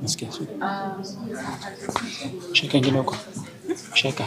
Nasikia. Shika ingine huko. Shika.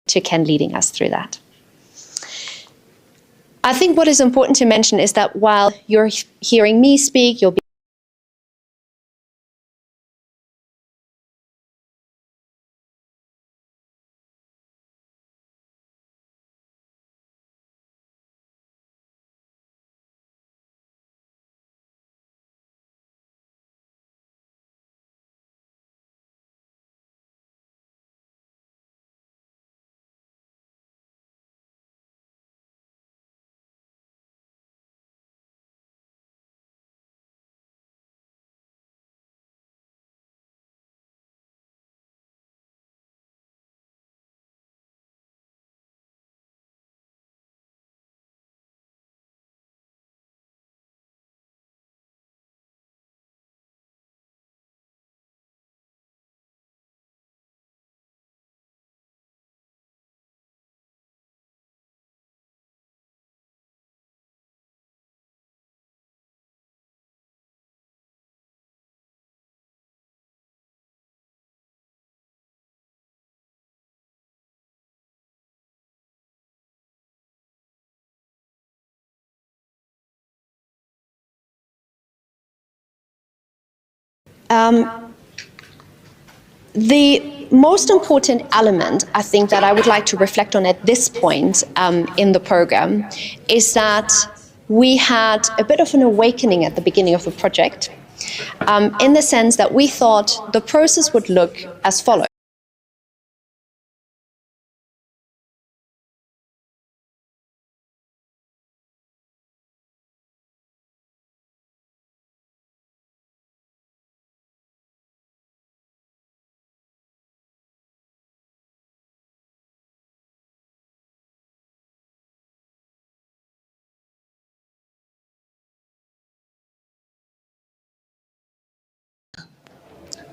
to Ken leading us through that. I think what is important to mention is that while you're hearing me speak, you'll be the most important element, I think, that I would like to reflect on at this point in the program is that we had a bit of an awakening at the beginning of the project, in the sense that we thought the process would look as follows.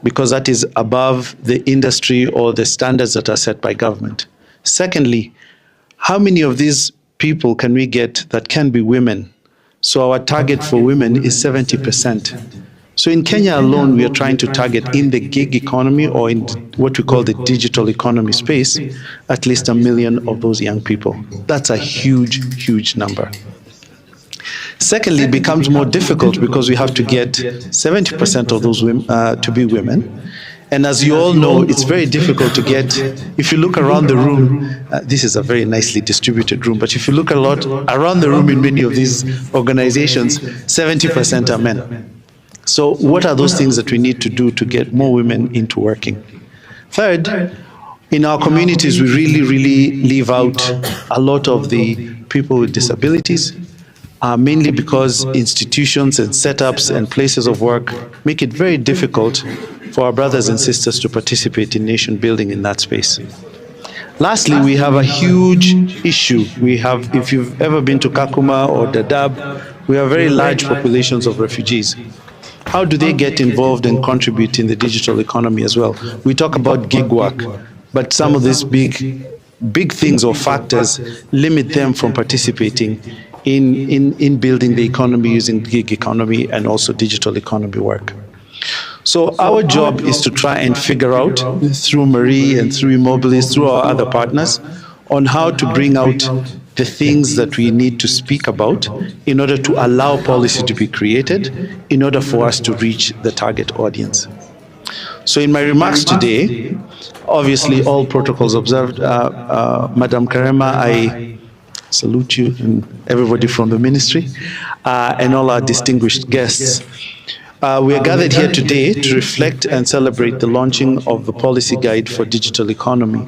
Because that is above the industry or the standards that are set by government. Secondly, how many of these people can we get that can be women? So our target for women is 70%. So in Kenya alone, we are trying to target in the gig economy or in what we call the digital economy space, at least 1 million of those young people. That's a huge, huge number. Secondly, it becomes more difficult because we have to get 70% of those women to be women. And as you all know, it's very difficult to get, if you look around the room, this is a very nicely distributed room, but if you look a lot around the room in many of these organizations, 70% are men. So what are those things that we need to do to get more women into working? Third, in our communities, we really leave out a lot of the people with disabilities, mainly because institutions and setups and places of work make it very difficult for our brothers and sisters to participate in nation building in that space. Lastly, we have a huge issue. We have, if you've ever been to Kakuma or Dadaab, we have very large populations of refugees. How do they get involved and contribute in the digital economy as well? We talk about gig work, but some of these big things or factors limit them from participating in building the economy using gig economy and also digital economy work. So our job is to try and figure out, through Marie and through Immobilis, through our other partners, on how to bring out the things that we need to speak about in order to allow policy to be created, in order for us to reach the target audience. So in my remarks today, obviously all protocols observed, Madam Karema, I salute you and everybody from the ministry, and all our distinguished guests. We are gathered here today to reflect and celebrate the launching of the policy guide for digital economy,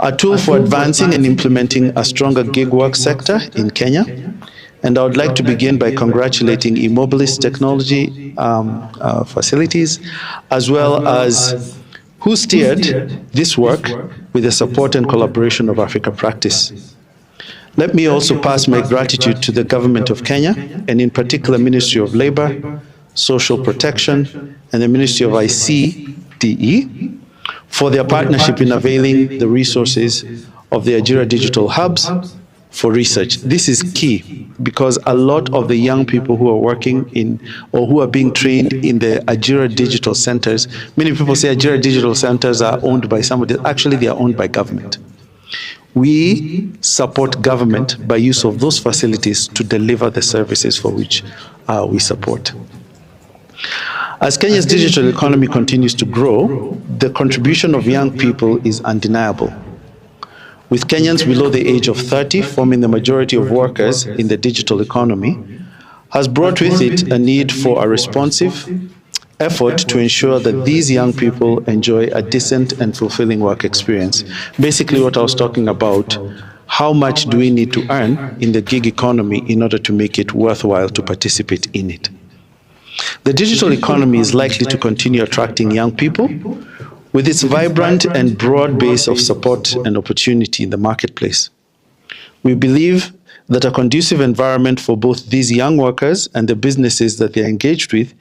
a tool for advancing and implementing a stronger gig work sector in Kenya. And I would like to begin by congratulating Immobilis Technology Facilities, as well as who steered this work with the support and collaboration of Africa Practice. Let me also pass my gratitude to the Government of Kenya, and in particular Ministry of Labour, Social Protection, and the Ministry of ICDE for their partnership in availing the resources of the Ajira digital hubs for research. This is key because a lot of the young people who are working in or who are being trained in the Ajira digital centers, many people say Ajira digital centers are owned by somebody. Actually, they are owned by government. We support government by use of those facilities to deliver the services for which we support. As Kenya's digital economy continues to grow, the contribution of young people is undeniable. With Kenyans below the age of 30 forming the majority of workers in the digital economy, has brought with it a need for a responsive effort to ensure that these young people enjoy a decent and fulfilling work experience. Basically what I was talking about, how much do we need to earn in the gig economy in order to make it worthwhile to participate in it? The digital economy is likely to continue attracting young people with its vibrant and broad base of support and opportunity in the marketplace. We believe that a conducive environment for both these young workers and the businesses that they are engaged with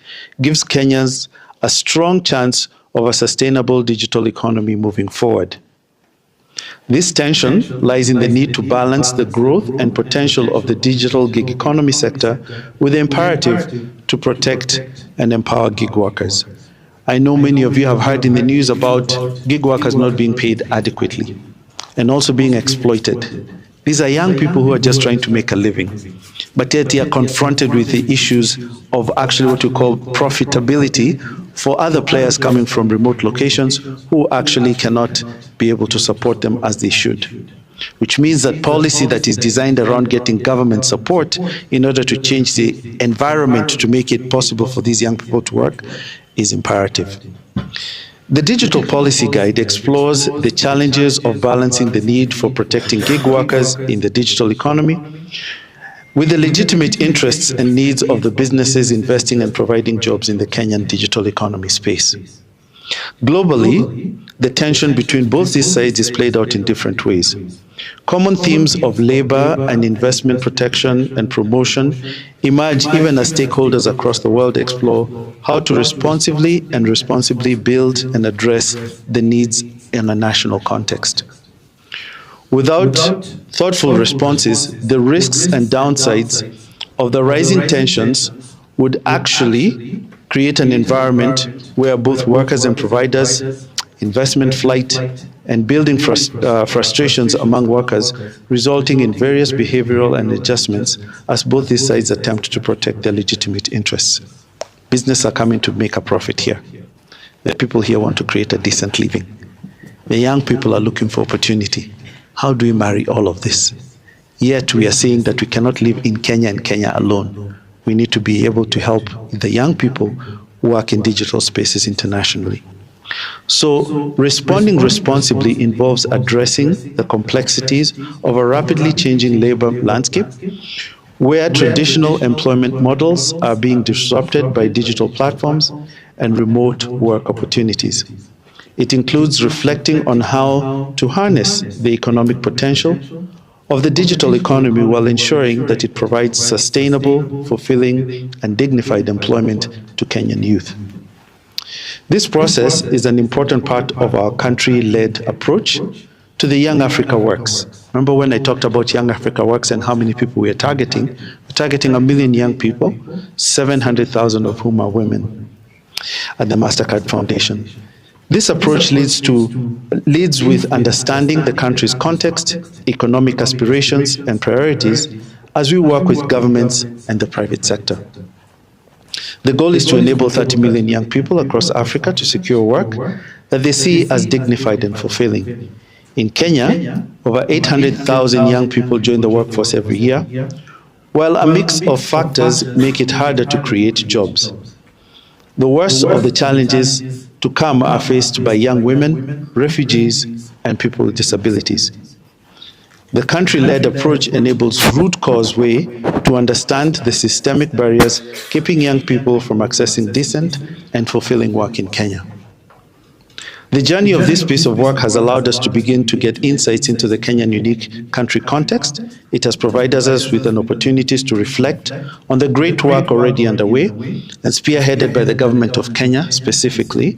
gives Kenyans a strong chance of a sustainable digital economy moving forward. This tension lies in the need to balance the growth and potential of the digital gig economy sector with the imperative to protect and empower gig workers. I know many of you have heard in the news about gig workers not being paid adequately and also being exploited. These are young people who are just trying to make a living, but yet they are confronted with the issues of actually what you call profitability for other players coming from remote locations who actually cannot be able to support them as they should. Which means that policy that is designed around getting government support in order to change the environment to make it possible for these young people to work is imperative. The Digital Policy Guide explores the challenges of balancing the need for protecting gig workers in the digital economy with the legitimate interests and needs of the businesses investing and providing jobs in the Kenyan digital economy space. Globally, the tension between both these sides is played out in different ways. Common themes of labor and investment protection and promotion emerge even as stakeholders across the world explore how to responsibly and responsibly build and address the needs in a national context. Without thoughtful responses, the risks and downsides of the rising tensions would actually create an environment where both workers and providers, investment flight, and building frustrations among workers, resulting in various behavioral and adjustments as both these sides attempt to protect their legitimate interests. Business are coming to make a profit here. The people here want to create a decent living. The young people are looking for opportunity. How do we marry all of this? Yet we are saying that we cannot live in Kenya and Kenya alone. We need to be able to help the young people who work in digital spaces internationally. So responding responsibly involves addressing the complexities of a rapidly changing labor landscape where traditional employment models are being disrupted by digital platforms and remote work opportunities. It includes reflecting on how to harness the economic potential of the digital economy while ensuring that it provides sustainable, fulfilling, and dignified employment to Kenyan youth. This process is an important part of our country-led approach to the Young Africa Works. Remember when I talked about Young Africa Works and how many people we are targeting? We're targeting 1 million young people, 700,000 of whom are women at the MasterCard Foundation. This approach leads with understanding the country's context, economic aspirations, and priorities as we work with governments and the private sector. The goal is to enable 30 million young people across Africa to secure work that they see as dignified and fulfilling. In Kenya, over 800,000 young people join the workforce every year, while a mix of factors make it harder to create jobs. The worst of the challenges to come are faced by young women, refugees, and people with disabilities. The country-led approach enables root cause way to understand the systemic barriers keeping young people from accessing decent and fulfilling work in Kenya. The journey of this piece of work has allowed us to begin to get insights into the Kenyan unique country context. It has provided us with an opportunity to reflect on the great work already underway and spearheaded by the government of Kenya specifically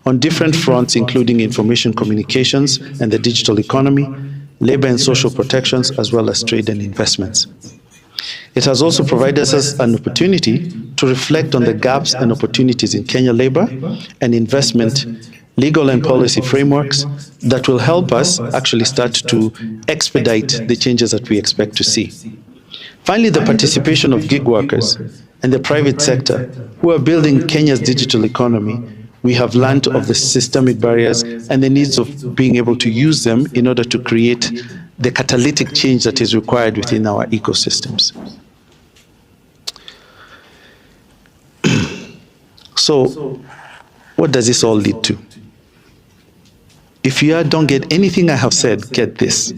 on different fronts, including information communications and the digital economy, labor and social protections, as well as trade and investments. It has also provided us an opportunity to reflect on the gaps and opportunities in Kenya labor and investment, legal and policy frameworks that will help us actually start to expedite the changes that we expect to see. Finally, the participation of gig workers and the private sector who are building Kenya's digital economy. We have learned of the systemic barriers and the needs of being able to use them in order to create the catalytic change that is required within our ecosystems. So, what does this all lead to? If you don't get anything I have said, get this.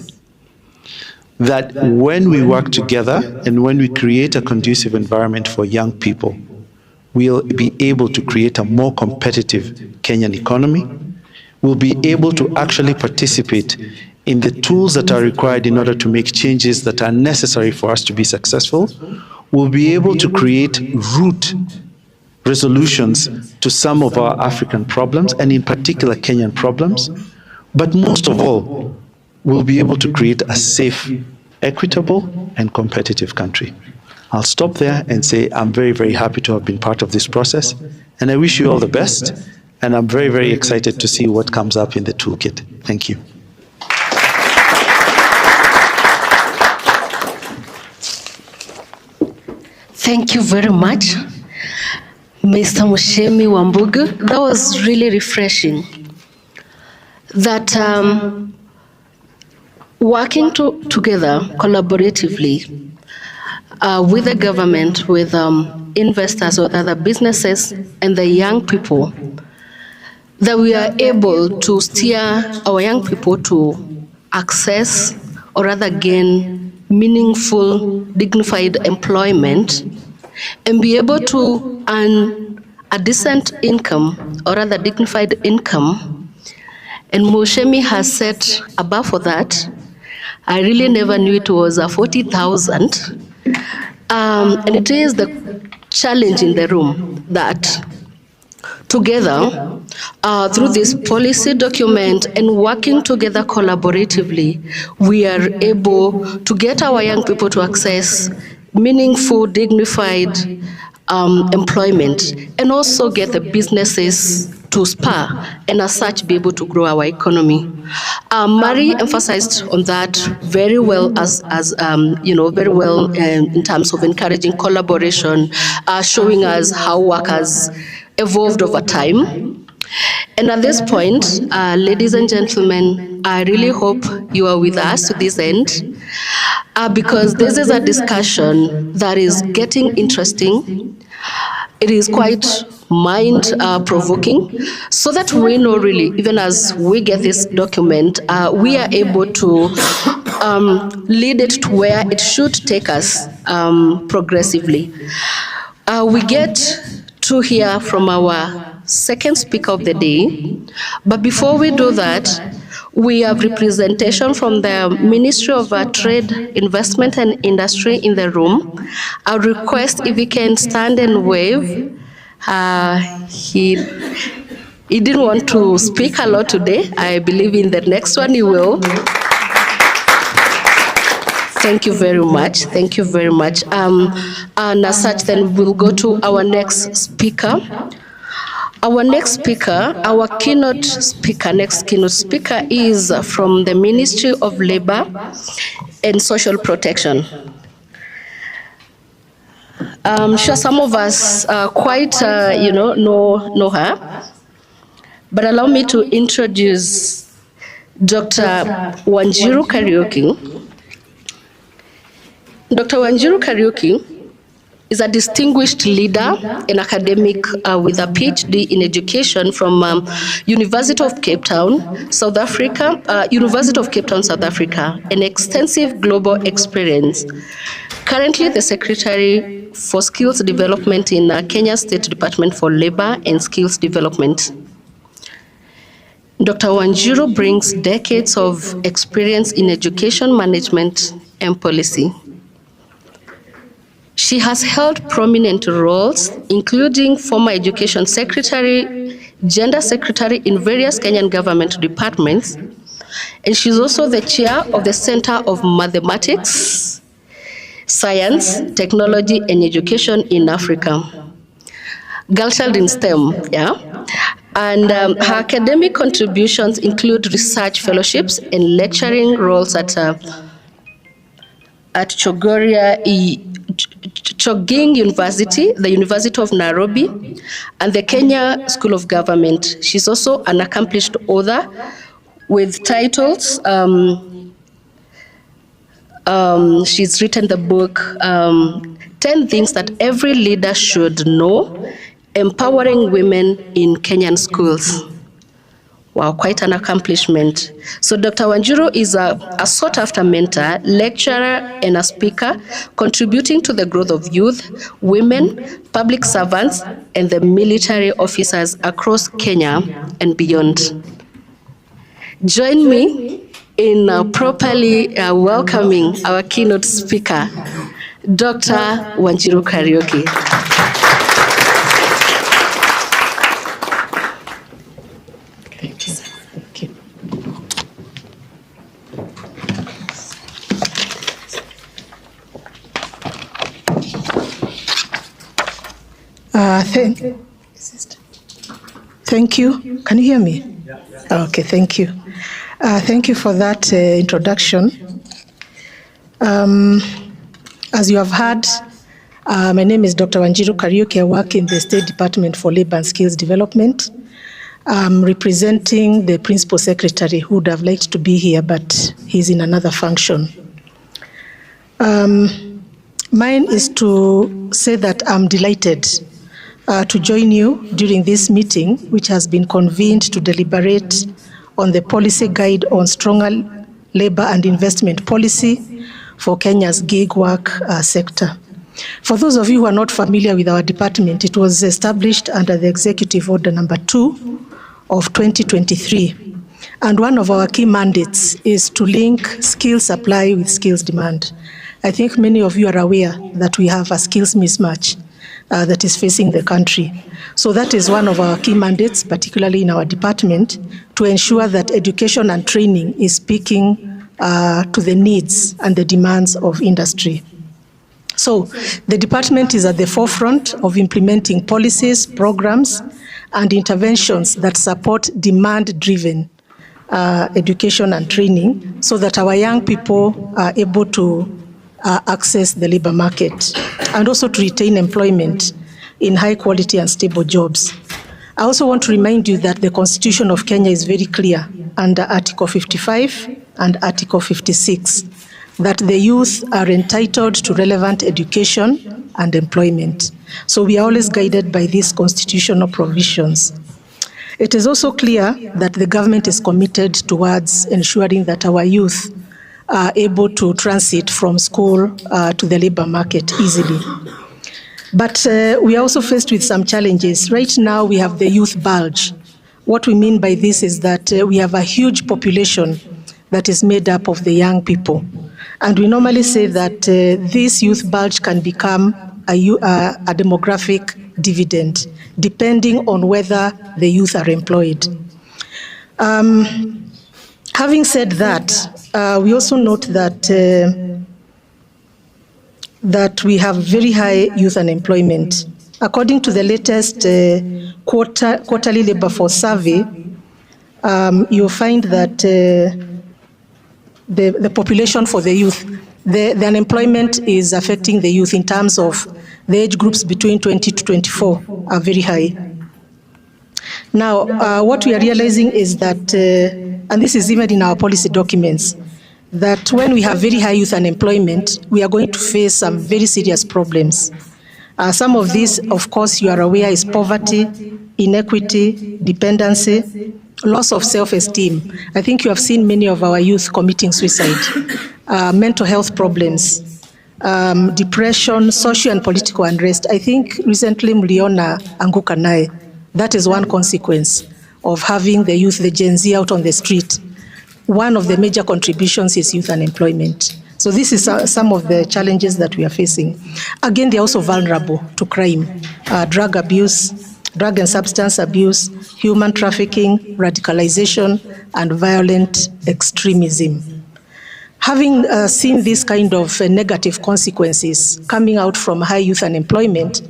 That when we work together and when we create a conducive environment for young people, we'll be able to create a more competitive Kenyan economy. We'll be able to actually participate in the tools that are required in order to make changes that are necessary for us to be successful. We'll be able to create root resolutions to some of our African problems, and in particular Kenyan problems. But most of all, we'll be able to create a safe, equitable, and competitive country. I'll stop there and say I'm very, very happy to have been part of this process, and I wish you all the best, and I'm very, very excited to see what comes up in the toolkit. Thank you. Thank you very much, Mr. Mushemi Wambugu. That was really refreshing. That working together collaboratively with the government, with investors, with other businesses, and the young people, that we are able to steer our young people to access or rather gain meaningful, dignified employment and be able to earn a decent income or rather dignified income. And Mushemi has set a bar for that. I really never knew it was a 40,000. And it is the challenge in the room that together, through this policy document and working together collaboratively, we are able to get our young people to access meaningful, dignified employment, and also get the businesses to spur and as such be able to grow our economy. Mary emphasized on that very well as very well in terms of encouraging collaboration, showing us how work has evolved over time. And at this point, ladies and gentlemen, I really hope you are with us to this end, because this is a discussion that is getting interesting. It is quite mind-provoking, so that we know really, even as we get this document, we are able to lead it to where it should take us progressively. We get to hear from our second speaker of the day, but before we do that, we have representation from the Ministry of Trade, Investment and Industry in the room. I request if he can stand and wave. He didn't want to speak a lot today. I believe in the next one he will. Thank you very much. Thank you very much. And as such, then we'll go to our next speaker. Our next speaker, our keynote speaker, next keynote speaker is from the Ministry of Labor and Social Protection. I'm sure some of us quite, know her, but allow me to introduce Dr. Wanjiru Kariuki. Dr. Wanjiru Kariuki is a distinguished leader and academic with a PhD in education from University of Cape Town, South Africa, South Africa, an extensive global experience. Currently the Secretary for Skills Development in Kenya State Department for Labor and Skills Development. Dr. Wanjiru brings decades of experience in education management and policy. She has held prominent roles, including former Education Secretary, Gender Secretary in various Kenyan government departments, And she's also the chair of the Center of Mathematics, Science, Technology, and Education in Africa. Girl child in STEM, yeah? And her academic contributions include research fellowships and lecturing roles at Choging University, the University of Nairobi, and the Kenya School of Government. She's also an accomplished author with titles. She's written the book, 10 Things That Every Leader Should Know, Empowering Women in Kenyan Schools. Wow, quite an accomplishment. So Dr. Wanjiru is a sought-after mentor, lecturer, and a speaker, contributing to the growth of youth, women, public servants, and the military officers across Kenya and beyond. Join me in properly welcoming our keynote speaker, Dr. Wanjiru Kariuki. Thank you. Can you hear me? Yeah. Okay, thank you. Thank you for that introduction. As you have heard, my name is Dr. Wanjiru Kariuki. I work in the State Department for Labor and Skills Development. I'm representing the Principal Secretary who would have liked to be here, but he's in another function. Mine is to say that I'm delighted to join you during this meeting, which has been convened to deliberate on the policy guide on stronger labor and investment policy for Kenya's gig work sector. For those of you who are not familiar with our department, it was established under the Executive Order number 2 of 2023. And one of our key mandates is to link skill supply with skills demand. I think many of you are aware that we have a skills mismatch that is facing the country. So that is one of our key mandates, particularly in our department, to ensure that education and training is speaking to the needs and the demands of industry. So the department is at the forefront of implementing policies, programs, and interventions that support demand-driven education and training so that our young people are able to access the labor market and also to retain employment in high quality and stable jobs. I also want to remind you that the Constitution of Kenya is very clear under Article 55 and Article 56 that the youth are entitled to relevant education and employment. So we are always guided by these constitutional provisions. It is also clear that the government is committed towards ensuring that our youth are able to transit from school to the labor market easily. But we are also faced with some challenges. Right now we have the youth bulge. What we mean by this is that we have a huge population that is made up of the young people. And we normally say that this youth bulge can become a demographic dividend, depending on whether the youth are employed. Having said that, we also note that that we have very high youth unemployment. According to the latest quarterly labor force survey, you'll find that the population for the youth, the unemployment is affecting the youth in terms of the age groups between 20 to 24 are very high. Now, what we are realizing is that, and this is even in our policy documents, that when we have very high youth unemployment, we are going to face some very serious problems. Some of these, of course, you are aware, is poverty, inequity, dependency, loss of self-esteem. I think you have seen many of our youth committing suicide, mental health problems, depression, social and political unrest. I think recently mliona Anguka Nae. That is one consequence of having the youth, the Gen Z out on the street. One of the major contributions is youth unemployment. So this is some of the challenges that we are facing. Again, they are also vulnerable to crime, drug abuse, drug and substance abuse, human trafficking, radicalization, and violent extremism. Having seen these kind of negative consequences coming out from high youth unemployment,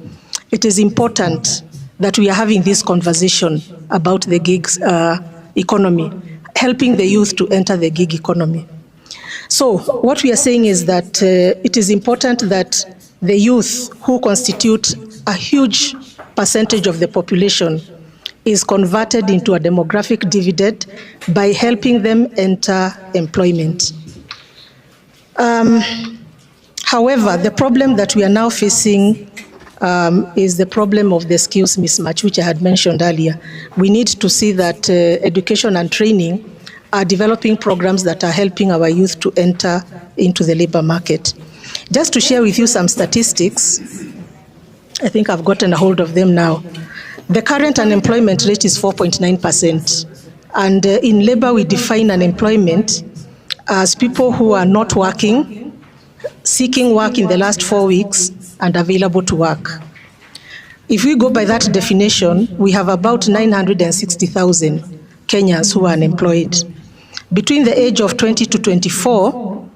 it is important that we are having this conversation about the gig economy, helping the youth to enter the gig economy. So what we are saying is that it is important that the youth, who constitute a huge percentage of the population, is converted into a demographic dividend by helping them enter employment. However, the problem that we are now facing is the problem of the skills mismatch, which I had mentioned earlier. We need to see that education and training are developing programs that are helping our youth to enter into the labor market. Just to share with you some statistics, I think I've gotten a hold of them now. The current unemployment rate is 4.9%. And in labor, we define unemployment as people who are not working, seeking work in the last 4 weeks, and available to work. If we go by that definition, we have about 960,000 Kenyans who are unemployed. Between the age of 20 to 24,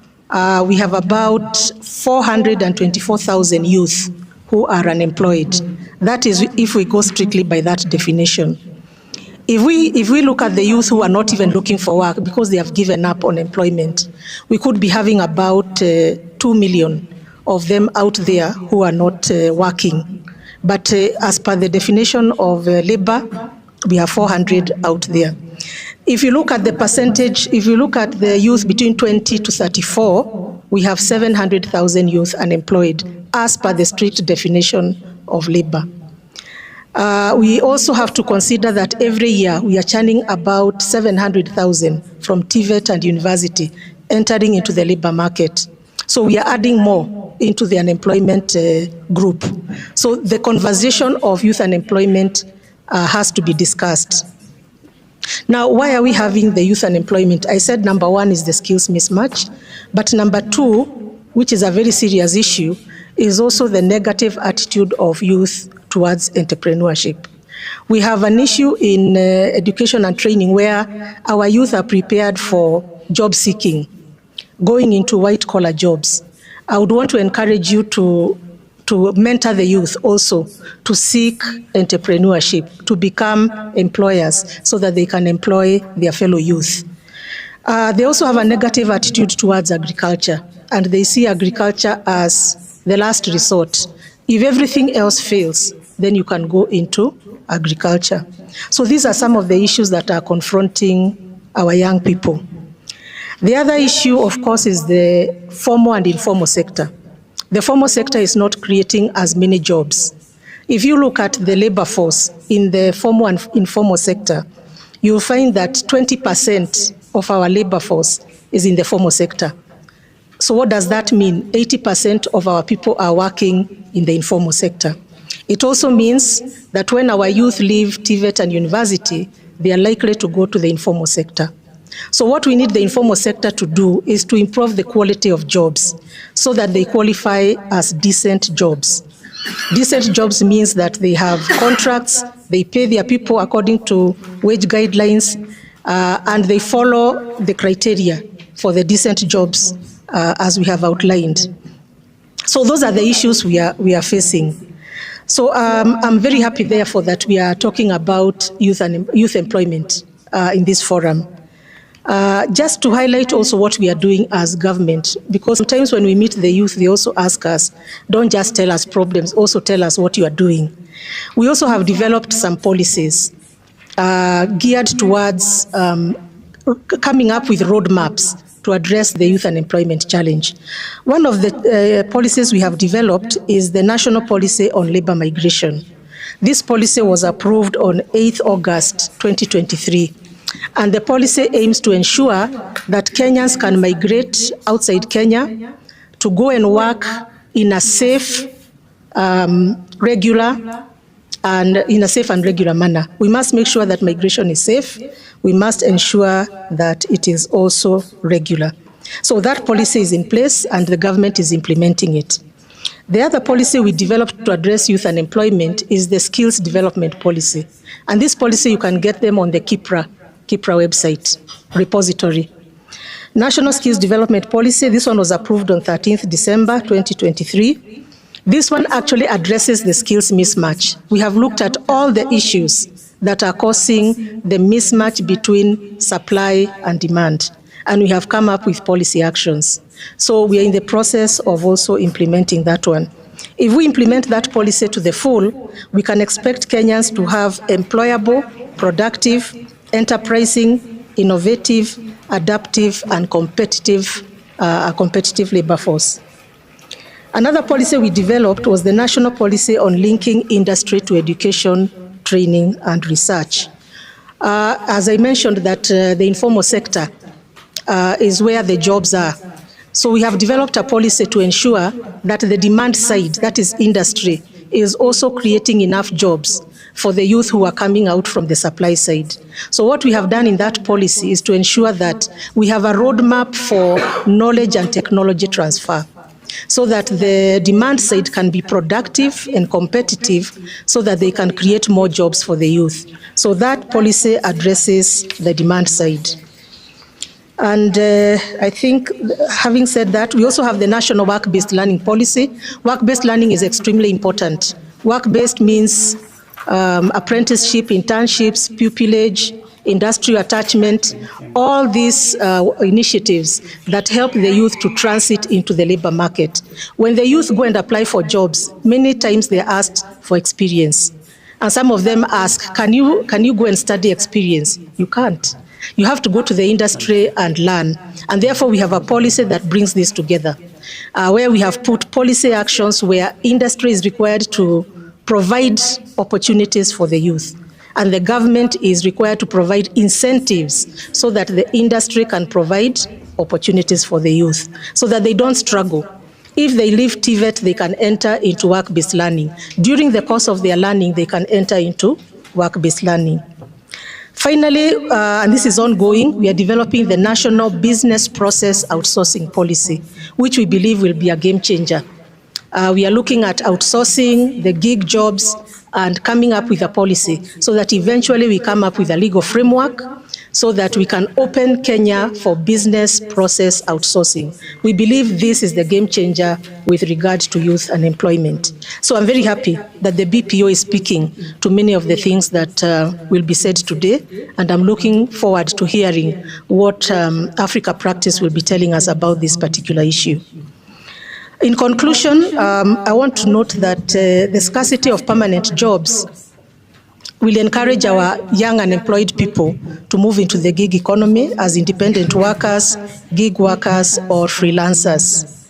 we have about 424,000 youth who are unemployed. That is if we go strictly by that definition. If we look at the youth who are not even looking for work because they have given up on employment, we could be having about 2 million of them out there who are not working. But as per the definition of labor, we have 400 out there. If you look at the percentage, if you look at the youth between 20 to 34, we have 700,000 youth unemployed as per the strict definition of labor. We also have to consider that every year we are churning about 700,000 from TVET and university entering into the labor market. So we are adding more into the unemployment group. So the conversation of youth unemployment has to be discussed. Now, why are we having the youth unemployment? I said number one is the skills mismatch, but number two, which is a very serious issue, is also the negative attitude of youth towards entrepreneurship. We have an issue in education and training where our youth are prepared for job seeking, going into white-collar jobs. I would want to encourage you to mentor the youth also to seek entrepreneurship, to become employers so that they can employ their fellow youth. They also have a negative attitude towards agriculture, and they see agriculture as the last resort. If everything else fails, then you can go into agriculture. So these are some of the issues that are confronting our young people. The other issue, of course, is the formal and informal sector. The formal sector is not creating as many jobs. If you look at the labor force in the formal and informal sector, you'll find that 20% of our labor force is in the formal sector. So what does that mean? 80% of our people are working in the informal sector. It also means that when our youth leave TVET and university, they are likely to go to the informal sector. So what we need the informal sector to do is to improve the quality of jobs so that they qualify as decent jobs. Decent jobs means that they have contracts, they pay their people according to wage guidelines, and they follow the criteria for the decent jobs as we have outlined. So those are the issues we are facing. So I'm very happy, therefore, that we are talking about youth employment in this forum. Just to highlight also what we are doing as government, because sometimes when we meet the youth, they also ask us, don't just tell us problems, also tell us what you are doing. We also have developed some policies geared towards coming up with roadmaps to address the youth unemployment challenge. One of the policies we have developed is the National Policy on Labor Migration. This policy was approved on 8th August 2023. And the policy aims to ensure that Kenyans can migrate outside Kenya to go and work in a safe, regular manner. We must make sure that migration is safe. We must ensure that it is also regular. So that policy is in place and the government is implementing it. The other policy we developed to address youth unemployment is the skills development policy. And this policy, you can get them on the KIPRA website repository. National Skills Development Policy, this one was approved on 13th December 2023. This one actually addresses the skills mismatch. We have looked at all the issues that are causing the mismatch between supply and demand, and we have come up with policy actions. So we are in the process of also implementing that one. If we implement that policy to the full, we can expect Kenyans to have employable, productive, enterprising, innovative, adaptive, and competitive labor force. Another policy we developed was the national policy on linking industry to education, training, and research. As I mentioned, that the informal sector is where the jobs are. So we have developed a policy to ensure that the demand side, that is industry, is also creating enough jobs for the youth who are coming out from the supply side. So what we have done in that policy is to ensure that we have a roadmap for knowledge and technology transfer, so that the demand side can be productive and competitive, so that they can create more jobs for the youth. So that policy addresses the demand side. And I think, having said that, we also have the national work-based learning policy. Work-based learning is extremely important. Work-based means apprenticeship, internships, pupillage, industrial attachment, all these initiatives that help the youth to transit into the labor market. When the youth go and apply for jobs, many times they are asked for experience. And some of them ask, can you go and study experience? You can't. You have to go to the industry and learn. And therefore, we have a policy that brings this together, where we have put policy actions where industry is required to provide opportunities for the youth, and the government is required to provide incentives so that the industry can provide opportunities for the youth, so that they don't struggle. If they leave TVET, they can enter into work-based learning. During the course of their learning, they can enter into work-based learning. Finally, and this is ongoing, we are developing the National Business Process Outsourcing Policy, which we believe will be a game changer. We are looking at outsourcing the gig jobs and coming up with a policy so that eventually we come up with a legal framework so that we can open Kenya for business process outsourcing. We believe this is the game changer with regard to youth unemployment. So I'm very happy that the BPO is speaking to many of the things that will be said today, and I'm looking forward to hearing what Africa Practice will be telling us about this particular issue. In conclusion, I want to note that the scarcity of permanent jobs will encourage our young unemployed people to move into the gig economy as independent workers, gig workers, or freelancers.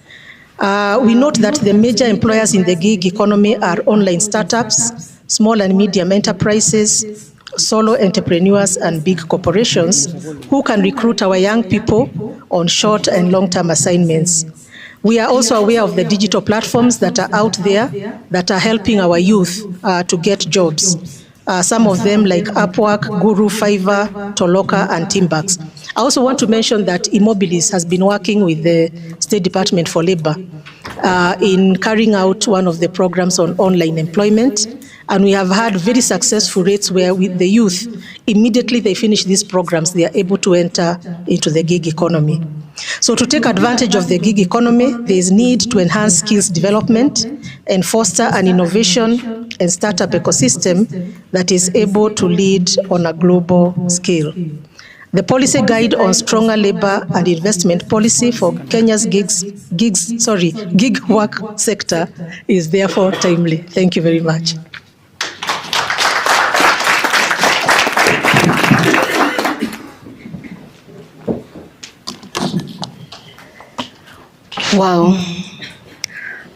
We note that the major employers in the gig economy are online startups, small and medium enterprises, solo entrepreneurs, and big corporations who can recruit our young people on short and long-term assignments. We are also aware of the digital platforms that are out there that are helping our youth to get jobs. Some of them like Upwork, Guru, Fiverr, Toloka, and Timbax. I also want to mention that Immobilis has been working with the State Department for Labor in carrying out one of the programs on online employment. And we have had very successful rates where with the youth, immediately they finish these programs, they are able to enter into the gig economy. So to take advantage of the gig economy, there is need to enhance skills development and foster an innovation and startup ecosystem that is able to lead on a global scale. The policy guide on stronger labor and investment policy for Kenya's gig work sector is therefore timely. Thank you very much. Wow.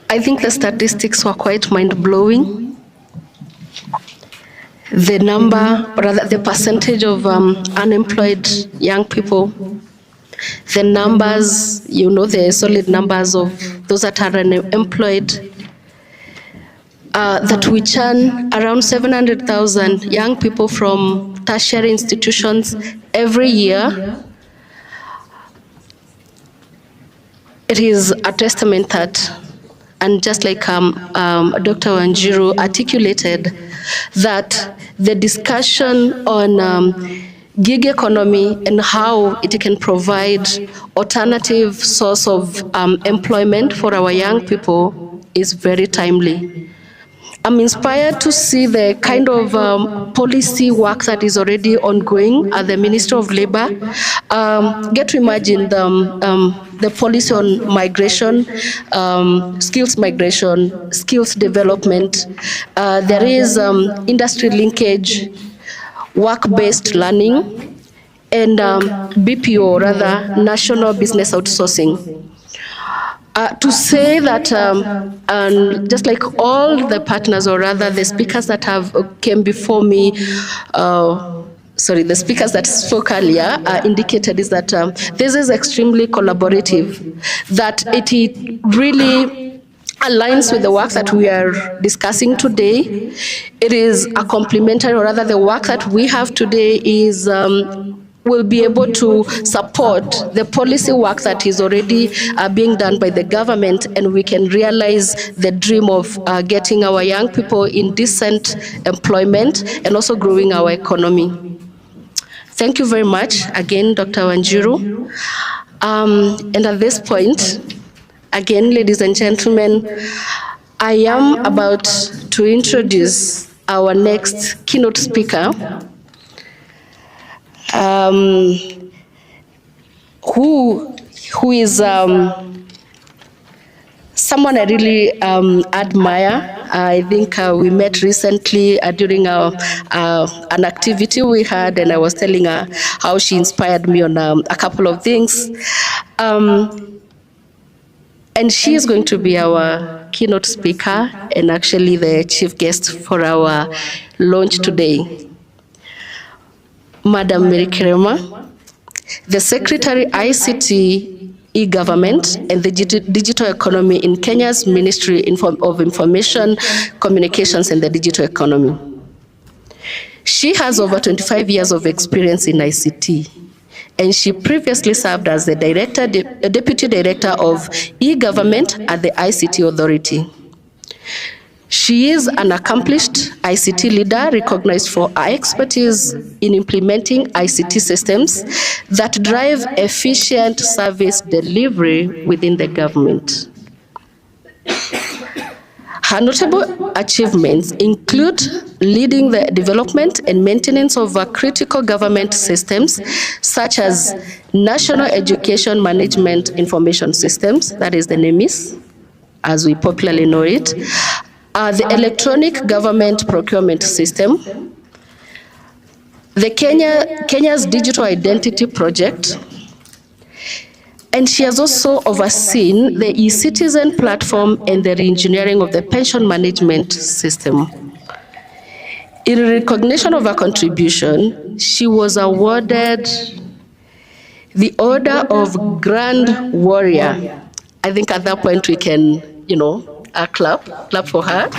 I think the statistics were quite mind-blowing. The number, or rather the percentage of unemployed young people, the numbers, you know, the solid numbers of those that are unemployed, that we churn around 700,000 young people from tertiary institutions every year. It is a testament that and just like Dr. Wanjiru articulated, that the discussion on gig economy and how it can provide alternative source of employment for our young people is very timely. I'm inspired to see the kind of policy work that is already ongoing at the Ministry of Labor. Get to imagine the policy on migration, skills migration, skills development. There is industry linkage, work-based learning, and BPO, rather, national business outsourcing. To say that, and just like all the partners, or rather the speakers that have came before me, the speakers that spoke earlier indicated is that this is extremely collaborative, that it really aligns with the work that we are discussing today. It is a complementary, or rather the work that we have today is will be able to support the policy work that is already being done by the government, and we can realize the dream of getting our young people in decent employment and also growing our economy. Thank you very much again, Dr. Wanjiru. And at this point, again, ladies and gentlemen, I am about to introduce our next keynote speaker, who is someone I really admire. I think we met recently during an activity we had, and I was telling her how she inspired me on a couple of things. And she is going to be our keynote speaker and actually the chief guest for our launch today. Madam Mary Kirema, the Secretary ICT, E-Government and the Digital Economy in Kenya's Ministry of Information, Communications and the Digital Economy. She has over 25 years of experience in ICT, and she previously served as the Deputy Director of E-Government at the ICT Authority. She is an accomplished ICT leader recognized for her expertise in implementing ICT systems that drive efficient service delivery within the government. Her notable achievements include leading the development and maintenance of critical government systems, such as National Education Management Information Systems, that is the NEMIS, as we popularly know it, the Electronic Government Procurement System, the Kenya's Digital Identity Project, and she has also overseen the e-citizen platform and the re-engineering of the pension management system. In recognition of her contribution, she was awarded the Order of Grand Warrior. I think at that point we can, clap for her.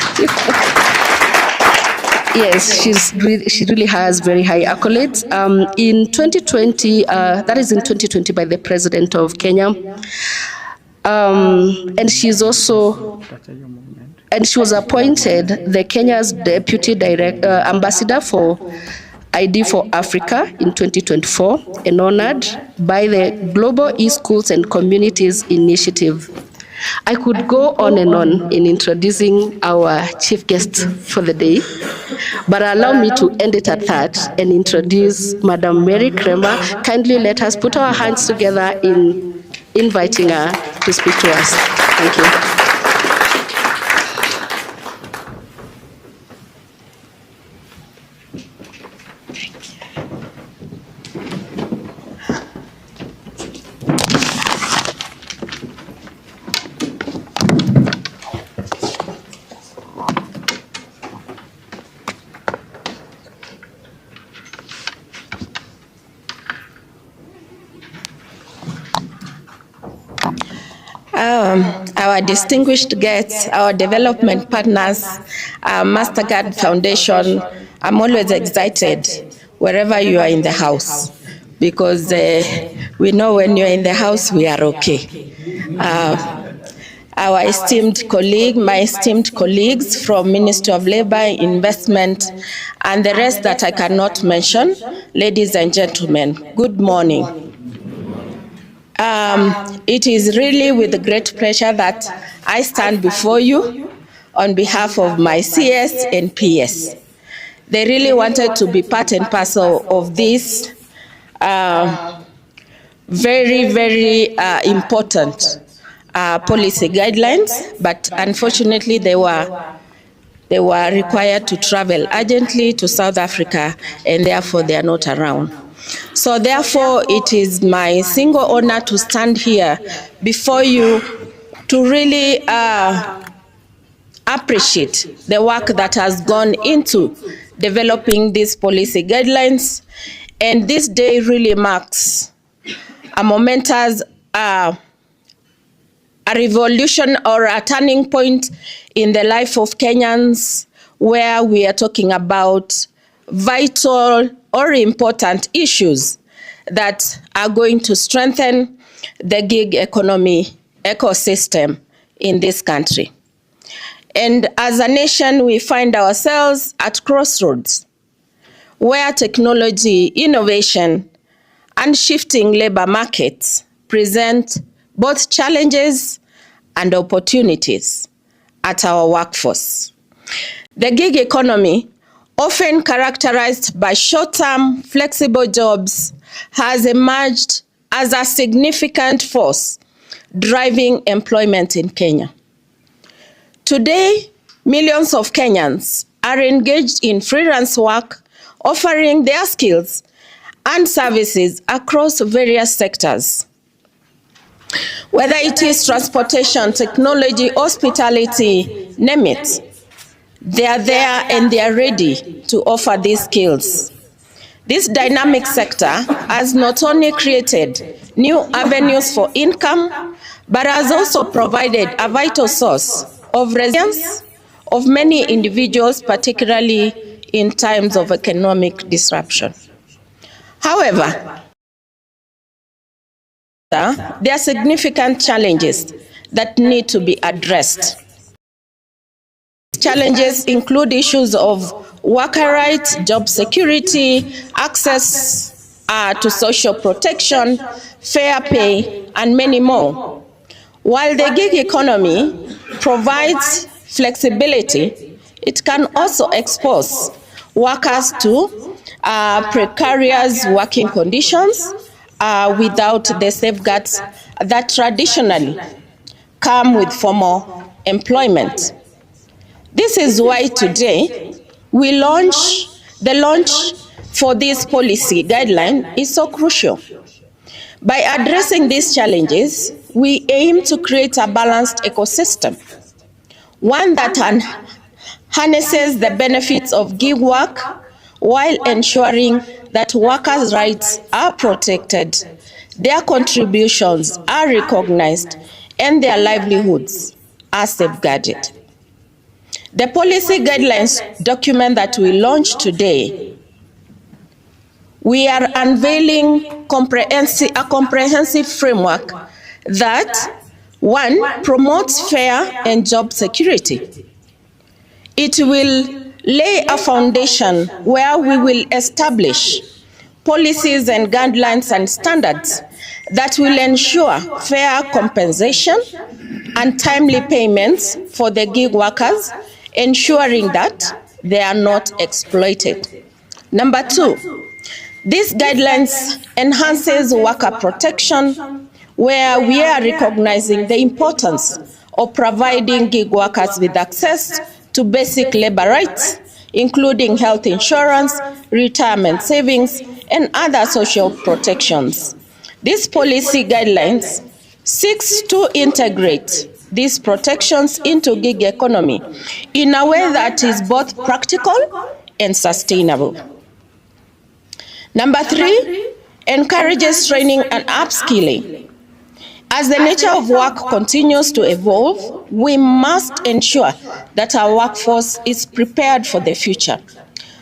Yes, she really has very high accolades. In 2020, that is in 2020 by the President of Kenya. And she's also, and she was appointed the Kenya's Deputy Ambassador for ID for Africa in 2024 and honored by the Global E-Schools and Communities Initiative. I could go on and on in introducing our chief guest for the day, but allow me to end it at that and introduce Madam Mary Kirema. Kindly let us put our hands together in inviting her to speak to us. Thank you. Our distinguished guests, our development partners, our MasterCard Foundation, I'm always excited wherever you are in the house, because we know when you're in the house, we are okay. our esteemed colleague, my esteemed colleagues from Ministry of Labor, Investment, and the rest that I cannot mention, ladies and gentlemen, good morning. It is really with great pleasure that I stand before you on behalf of my CS and PS. They really wanted to be part and parcel of this very, very important policy guidelines, but unfortunately they were required to travel urgently to South Africa, and therefore they are not around. So therefore it is my single honor to stand here before you to really appreciate the work that has gone into developing these policy guidelines. And this day really marks a momentous a revolution or a turning point in the life of Kenyans, where we are talking about vital or important issues that are going to strengthen the gig economy ecosystem in this country. And as a nation, we find ourselves at crossroads where technology, innovation, and shifting labor markets present both challenges and opportunities at our workforce. The gig economy, often characterized by short-term flexible jobs, has emerged as a significant force driving employment in Kenya. Today, millions of Kenyans are engaged in freelance work, offering their skills and services across various sectors. Whether it is transportation, technology, hospitality, name it, they are there and they are ready to offer these skills. This dynamic sector has not only created new avenues for income, but has also provided a vital source of resilience of many individuals, particularly in times of economic disruption. However, there are significant challenges that need to be addressed. Challenges include issues of worker rights, job security, access to social protection, fair pay, and many more. While the gig economy provides flexibility, it can also expose workers to precarious working conditions without the safeguards that traditionally come with formal employment. This is why today the launch for this policy guideline is so crucial. By addressing these challenges, we aim to create a balanced ecosystem, one that harnesses the benefits of gig work while ensuring that workers' rights are protected, their contributions are recognized, and their livelihoods are safeguarded. The policy guidelines document that we launched today, we are unveiling a comprehensive framework that, one, promotes fair and job security. It will lay a foundation where we will establish policies and guidelines and standards that will ensure fair compensation and timely payments for the gig workers, ensuring that they are not exploited. Number two, these guidelines enhances worker protection, where we are recognizing the importance of providing gig workers with access to basic labor rights, including health insurance, retirement savings, and other social protections. This policy guidelines seeks to integrate these protections into gig economy in a way that is both practical and sustainable. Number three, encourages training and upskilling. As the nature of work continues to evolve, we must ensure that our workforce is prepared for the future.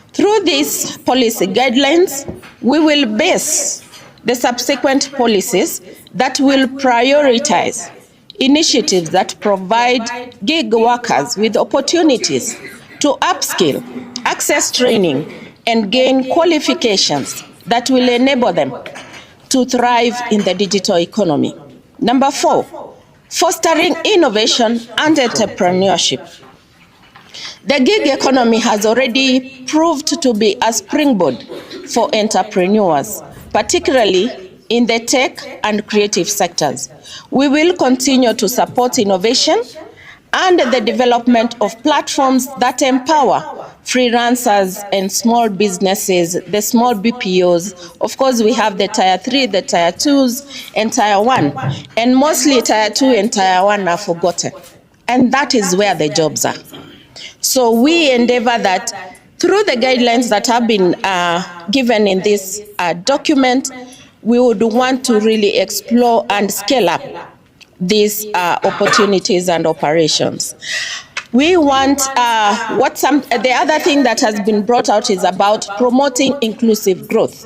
Through these policy guidelines, we will base the subsequent policies that will prioritize initiatives that provide gig workers with opportunities to upskill, access training, and gain qualifications that will enable them to thrive in the digital economy. Number 4, fostering innovation and entrepreneurship. The gig economy has already proved to be a springboard for entrepreneurs, particularly in the tech and creative sectors. We will continue to support innovation and the development of platforms that empower freelancers and small businesses, the small BPOs. Of course, we have the Tier 3, the Tier 2s, and Tier 1. And mostly Tier 2 and Tier 1 are forgotten. And that is where the jobs are. So we endeavor that through the guidelines that have been given in this document, we would want to really explore and scale up these opportunities and operations. We want, the other thing that has been brought out is about promoting inclusive growth.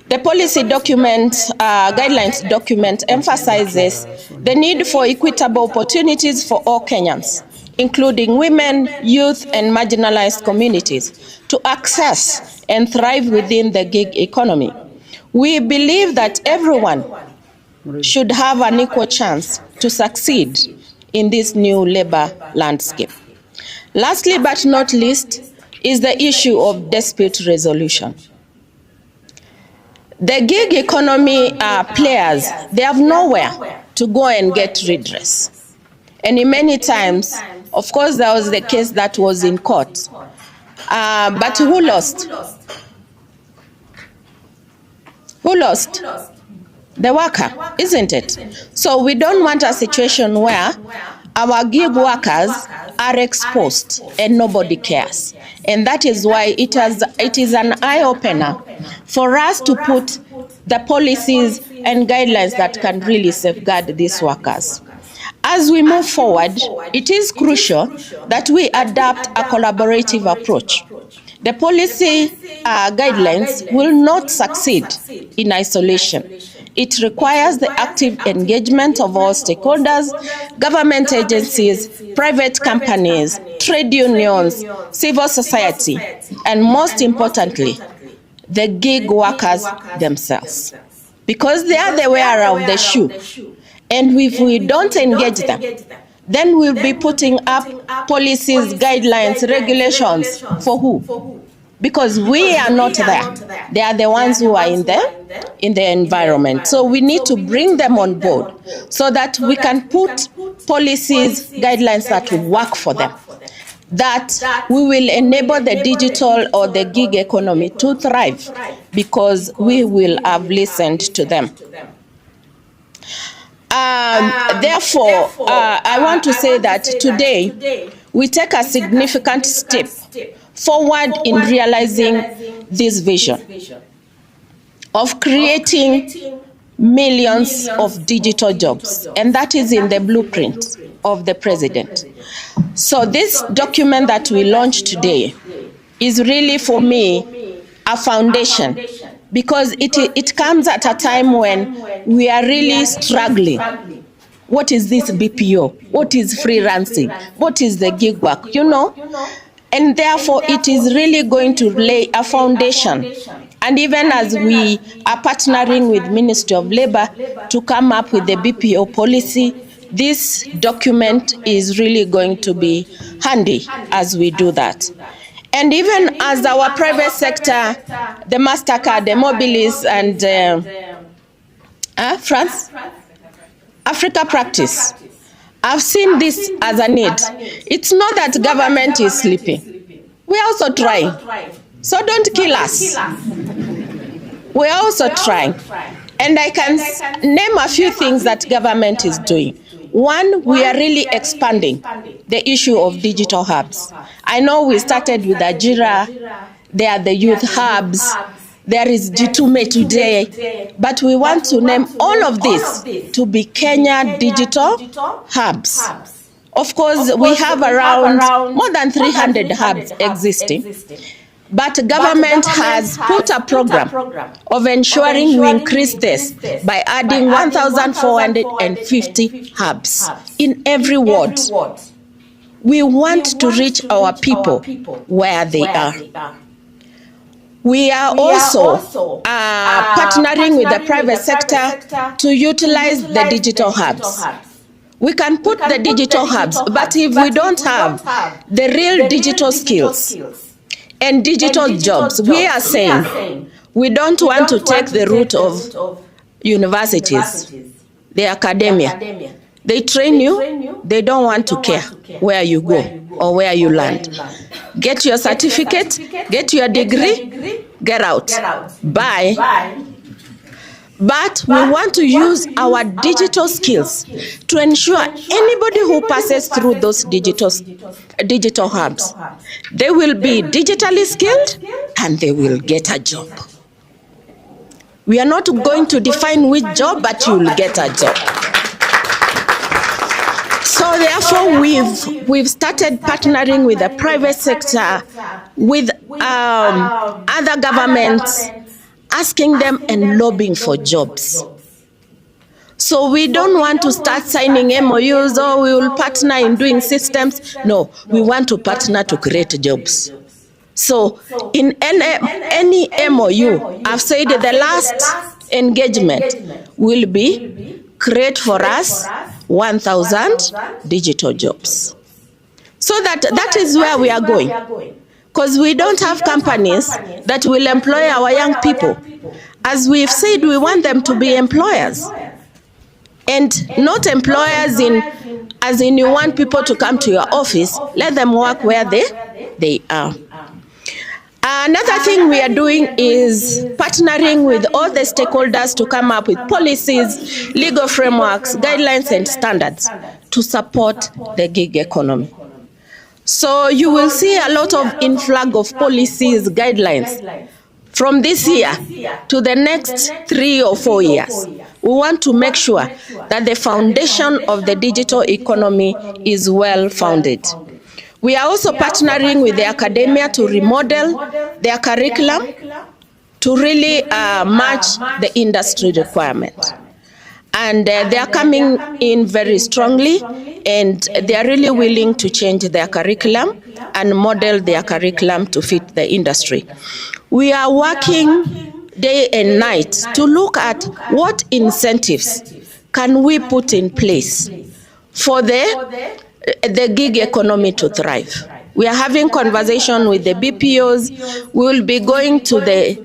The policy document, guidelines document emphasizes the need for equitable opportunities for all Kenyans, including women, youth, and marginalized communities, to access and thrive within the gig economy. We believe that everyone should have an equal chance to succeed in this new labor landscape. Lastly but not least is the issue of dispute resolution. The gig economy players, they have nowhere to go and get redress. And in many times, of course, there was the case that was in court. But who lost? Who lost? The worker, isn't it? So we don't want a situation where our gig workers are exposed and nobody cares. And that is why it is an eye-opener for us to put the policies and guidelines that can really safeguard these workers. As we move forward, it is crucial that we adapt a collaborative approach. The policy guidelines will not succeed in isolation. It requires the active engagement of all stakeholders, government agencies, private companies, trade unions, civil society, and most importantly, the gig workers themselves. Because they are the wearer of the shoe. And if we don't engage them, then we'll be putting up policies, guidelines, regulations for who? Because we are not there. They are the ones who are in the environment. So we need to bring them on board so that we can put policies, guidelines that will work for them, that we will enable the digital or the gig economy to thrive because we will have listened to them. Therefore, I want to say that today we take a significant step forward in realizing this vision of creating millions of digital jobs, and that is in the blueprint of the president. So this document that we launched today is really, for me, a foundation, because it comes at a time when we are really struggling. What is this BPO? What is freelancing? What is the gig work? You know? And therefore, it is really going to lay a foundation. And even as we are partnering with Ministry of Labor to come up with the BPO policy, this document is really going to be handy as we do that. And even as our private sector, the MasterCard, the Mobilis, and France, Africa Practice, I've seen this as a need. It's not that government is sleeping. We're also trying. So don't kill us. We're also trying. And I can name a few things that government is doing. One, we are really expanding the issue of digital hubs. I know we started with Ajira, there are the youth hubs, there is G2Me today, but we want to name all of this to be Kenya digital hubs. Of course, we have around more than 300 hubs existing. But government has put a program of ensuring we increase this by adding 1,450 hubs in every ward. We want to reach our people where they are. We are also partnering with the private sector to utilize the digital hubs. We can put the digital hubs, but if we don't have the real digital skills and digital jobs, we are saying we don't want to take the route of universities, the academia. They train you, they don't want to care where you go or where you land. Get your certificate, get your degree, get out. Bye. But we want to use our digital skills to ensure anybody who passes through those digital hubs, they will be digitally skilled and they will get a job. We are not going to define which job, but you will get a job. So therefore, we've started partnering with the private sector, with other governments, asking them and lobbying for jobs. So we don't want to start signing MOUs or we will partner in doing systems. No, we want to partner to create jobs. So in any MOU, I've said the last engagement will be create for us 1,000 digital jobs. So that is where we are going. Because we don't have companies that will employ our young people. As we've said, we want them to be employers. And not employers as in you want people to come to your office, let them work where they are. Another thing we are doing is partnering with all the stakeholders to come up with policies, legal frameworks, guidelines, and standards to support the gig economy. So you will see a lot of influx of policies, guidelines from this year to the next 3 or 4 years. We want to make sure that the foundation of the digital economy is well founded. We are also partnering with the academia to remodel their curriculum to really match the industry requirement. And they are coming in very strongly, and they are really willing to change their curriculum and model their curriculum to fit the industry. We are working day and night to look at what incentives can we put in place for the gig economy to thrive. We are having conversation with the BPOs. We will be going to the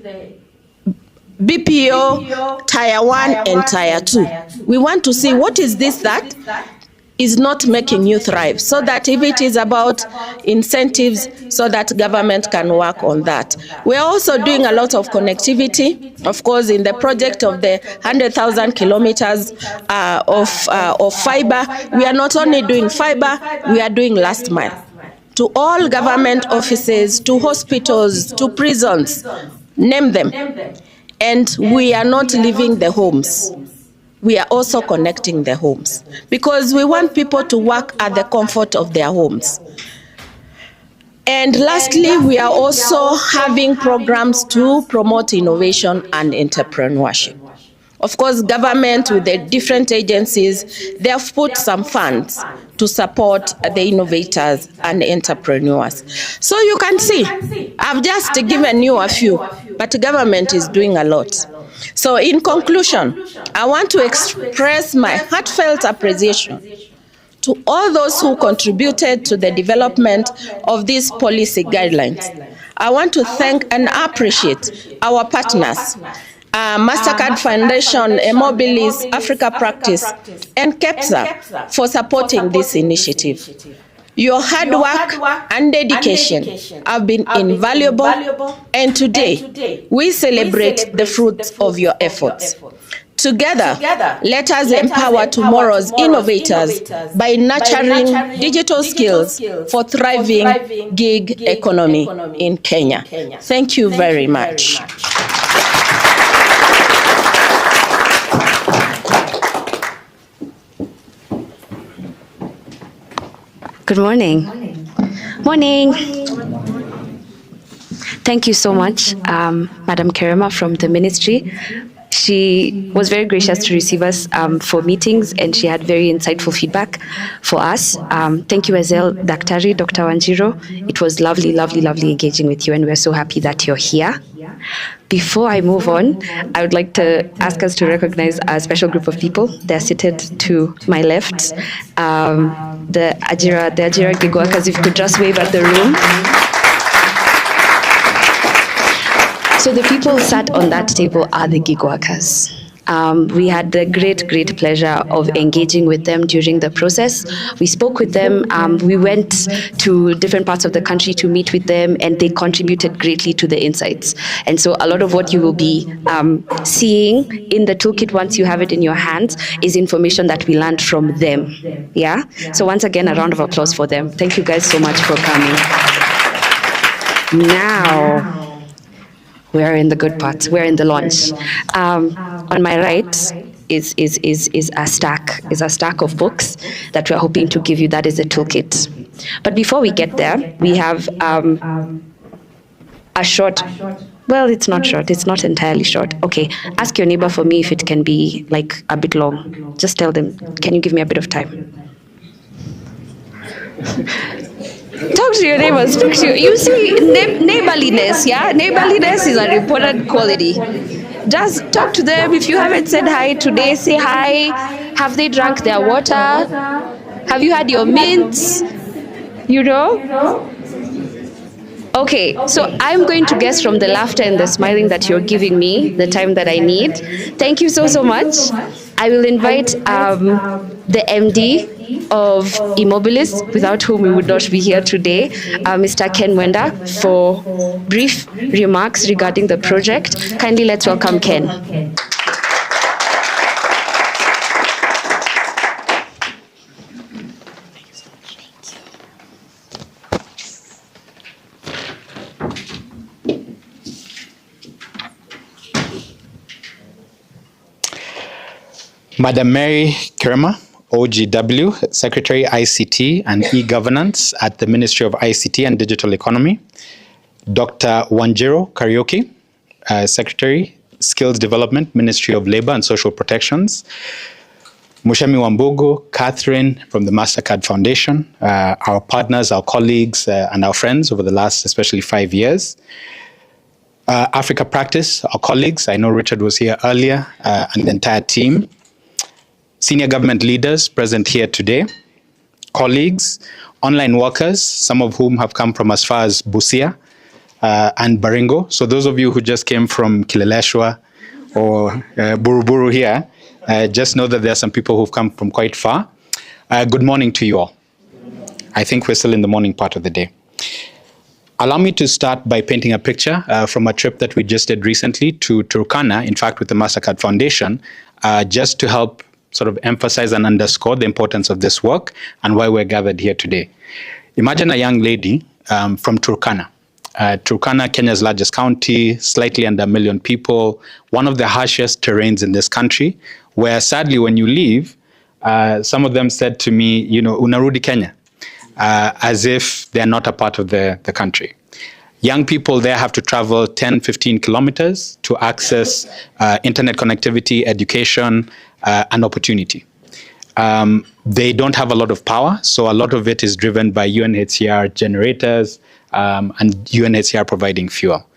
BPO Tier 1 and Tier 2. We want to see what is this that is not making you thrive, so that if it is about incentives, so that government can work on that. We are also doing a lot of connectivity. Of course, in the project of the 100,000 kilometers of fiber, we are not only doing fiber, we are doing last mile. To all government offices, to hospitals, to prisons, name them. And we are not leaving the homes. We are also connecting the homes because we want people to work at the comfort of their homes. And lastly, we are also having programs to promote innovation and entrepreneurship. Of course, government with the different agencies, they have put some funds to support the innovators and entrepreneurs. So you can see, I've just given you a few, but government is doing a lot. So in conclusion, I want to express my heartfelt appreciation to all those who contributed to the development of these policy guidelines. I want to thank and appreciate our partners, MasterCard Foundation, Immobilis, Africa Practice, and KEPSA for supporting this initiative. Your hard work and dedication have been invaluable, and today we celebrate the fruits of your efforts. Together, let us empower tomorrow's innovators by nurturing digital skills for thriving gig economy in Kenya. Thank you very much. Good morning. Morning. Thank you so much, Madam Kerema from the ministry. She was very gracious to receive us for meetings, and she had very insightful feedback for us. Thank you as well, Dr. Wanjiro. It was lovely, lovely, lovely engaging with you, and we're so happy that you're here. Before I move on, I would like to ask us to recognize a special group of people. They're seated to my left. The Ajira gig workers, if you could just wave at the room. So the people sat on that table are the gig workers. We had the great pleasure of engaging with them during the process. We spoke with them. We went to different parts of the country to meet with them, and they contributed greatly to the insights. And so a lot of what you will be seeing in the toolkit once you have it in your hands is information that we learned from them. Yeah? So once again, a round of applause for them. Thank you guys so much for coming. Now, we're in the good part. We're in the launch. On my right is a stack of books that we're hoping to give you. That is a toolkit. But before we get there, we have a short. Well, it's not short. It's not entirely short. Okay, ask your neighbor for me if it can be like a bit long. Just tell them, can you give me a bit of time? Talk to your neighbors, speak to you. You see, neighborliness, yeah? Neighborliness is an important quality. Just talk to them. If you haven't said hi today, say hi. Have they drank their water? Have you had your mints? You know? Okay, so I'm going to guess from the laughter and the smiling that you're giving me the time that I need. Thank you so much. I will invite the MD of Immobilis, without whom we would not be here today, Mr. Ken Mwenda, for brief remarks regarding the project. Kindly let's welcome Ken. Madam Mary Kerema, OGW, Secretary ICT and E-Governance at the Ministry of ICT and Digital Economy. Dr. Wanjiro Karaoke, Secretary, Skills Development, Ministry of Labor and Social Protections. Mushemi Wambugu, Catherine from the MasterCard Foundation, our partners, our colleagues, and our friends over the last especially 5 years. Africa Practice, our colleagues, I know Richard was here earlier, and the entire team. Senior government leaders present here today, colleagues, online workers, some of whom have come from as far as Busia and Baringo. So those of you who just came from Kileleshwa or Buruburu here, just know that there are some people who've come from quite far. Good morning to you all. I think we're still in the morning part of the day. Allow me to start by painting a picture from a trip that we just did recently to Turkana, in fact with the MasterCard Foundation, just to help sort of emphasize and underscore the importance of this work and why we're gathered here today. Imagine a young lady from Turkana. Turkana, Kenya's largest county, slightly under 1 million people, one of the harshest terrains in this country, where sadly when you leave, some of them said to me, you know, unarudi Kenya, as if they're not a part of the country. Young people there have to travel 10, 15 kilometers to access internet connectivity, education, and opportunity. They don't have a lot of power, so a lot of it is driven by UNHCR generators and UNHCR providing fuel.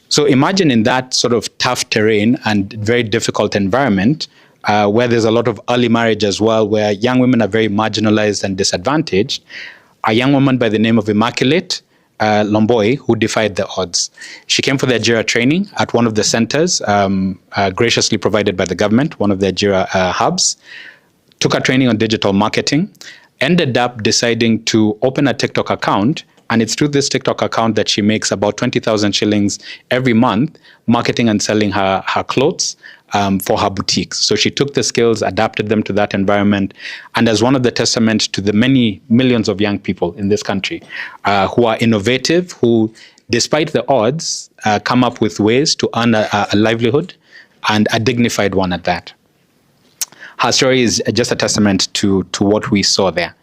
So imagine in that sort of tough terrain and very difficult environment, where there's a lot of early marriage as well, where young women are very marginalized and disadvantaged, a young woman by the name of Immaculate Lomboi, who defied the odds. She came for the Ajira training at one of the centers graciously provided by the government, one of the Ajira hubs, took her training on digital marketing, ended up deciding to open a TikTok account, and it's through this TikTok account that she makes about 20,000 shillings every month, marketing and selling her clothes for her boutiques. So she took the skills, adapted them to that environment, and as one of the testaments to the many millions of young people in this country who are innovative, who, despite the odds, come up with ways to earn a livelihood, and a dignified one at that. Her story is just a testament to what we saw there.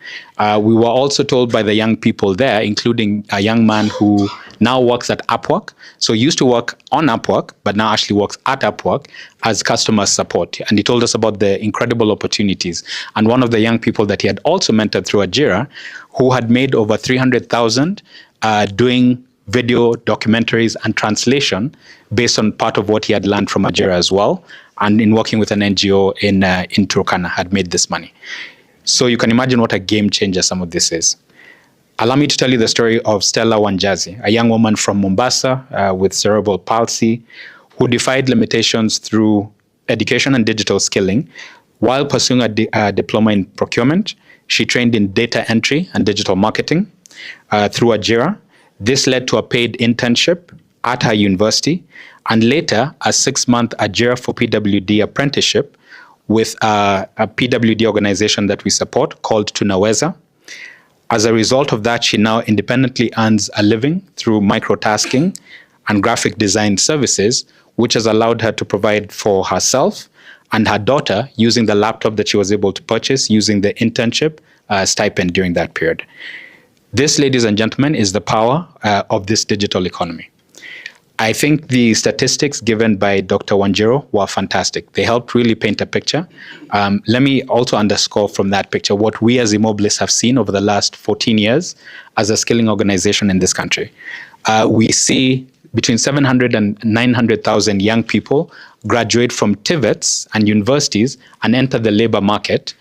We were also told by the young people there, including a young man who now works at Upwork. So he used to work on Upwork, but now actually works at Upwork as customer support. And he told us about the incredible opportunities. And one of the young people that he had also mentored through Ajira, who had made over 300,000 doing video documentaries and translation based on part of what he had learned from Ajira as well, and in working with an NGO in Turkana had made this money. So you can imagine what a game changer some of this is. Allow me to tell you the story of Stella Wanjazi, a young woman from Mombasa with cerebral palsy who defied limitations through education and digital skilling. While pursuing a diploma in procurement, she trained in data entry and digital marketing through Ajira. This led to a paid internship at her university and later a 6-month Ajira for PWD apprenticeship with a PWD organization that we support called Tunaweza. As a result of that, she now independently earns a living through microtasking and graphic design services, which has allowed her to provide for herself and her daughter using the laptop that she was able to purchase using the internship stipend during that period. This, ladies and gentlemen, is the power of this digital economy. I think the statistics given by Dr. Wanjiru were fantastic. They helped really paint a picture. Let me also underscore from that picture what we as Immobilis have seen over the last 14 years as a skilling organization in this country. We see between 700 and 900,000 young people graduate from TVETs and universities and enter the labor market.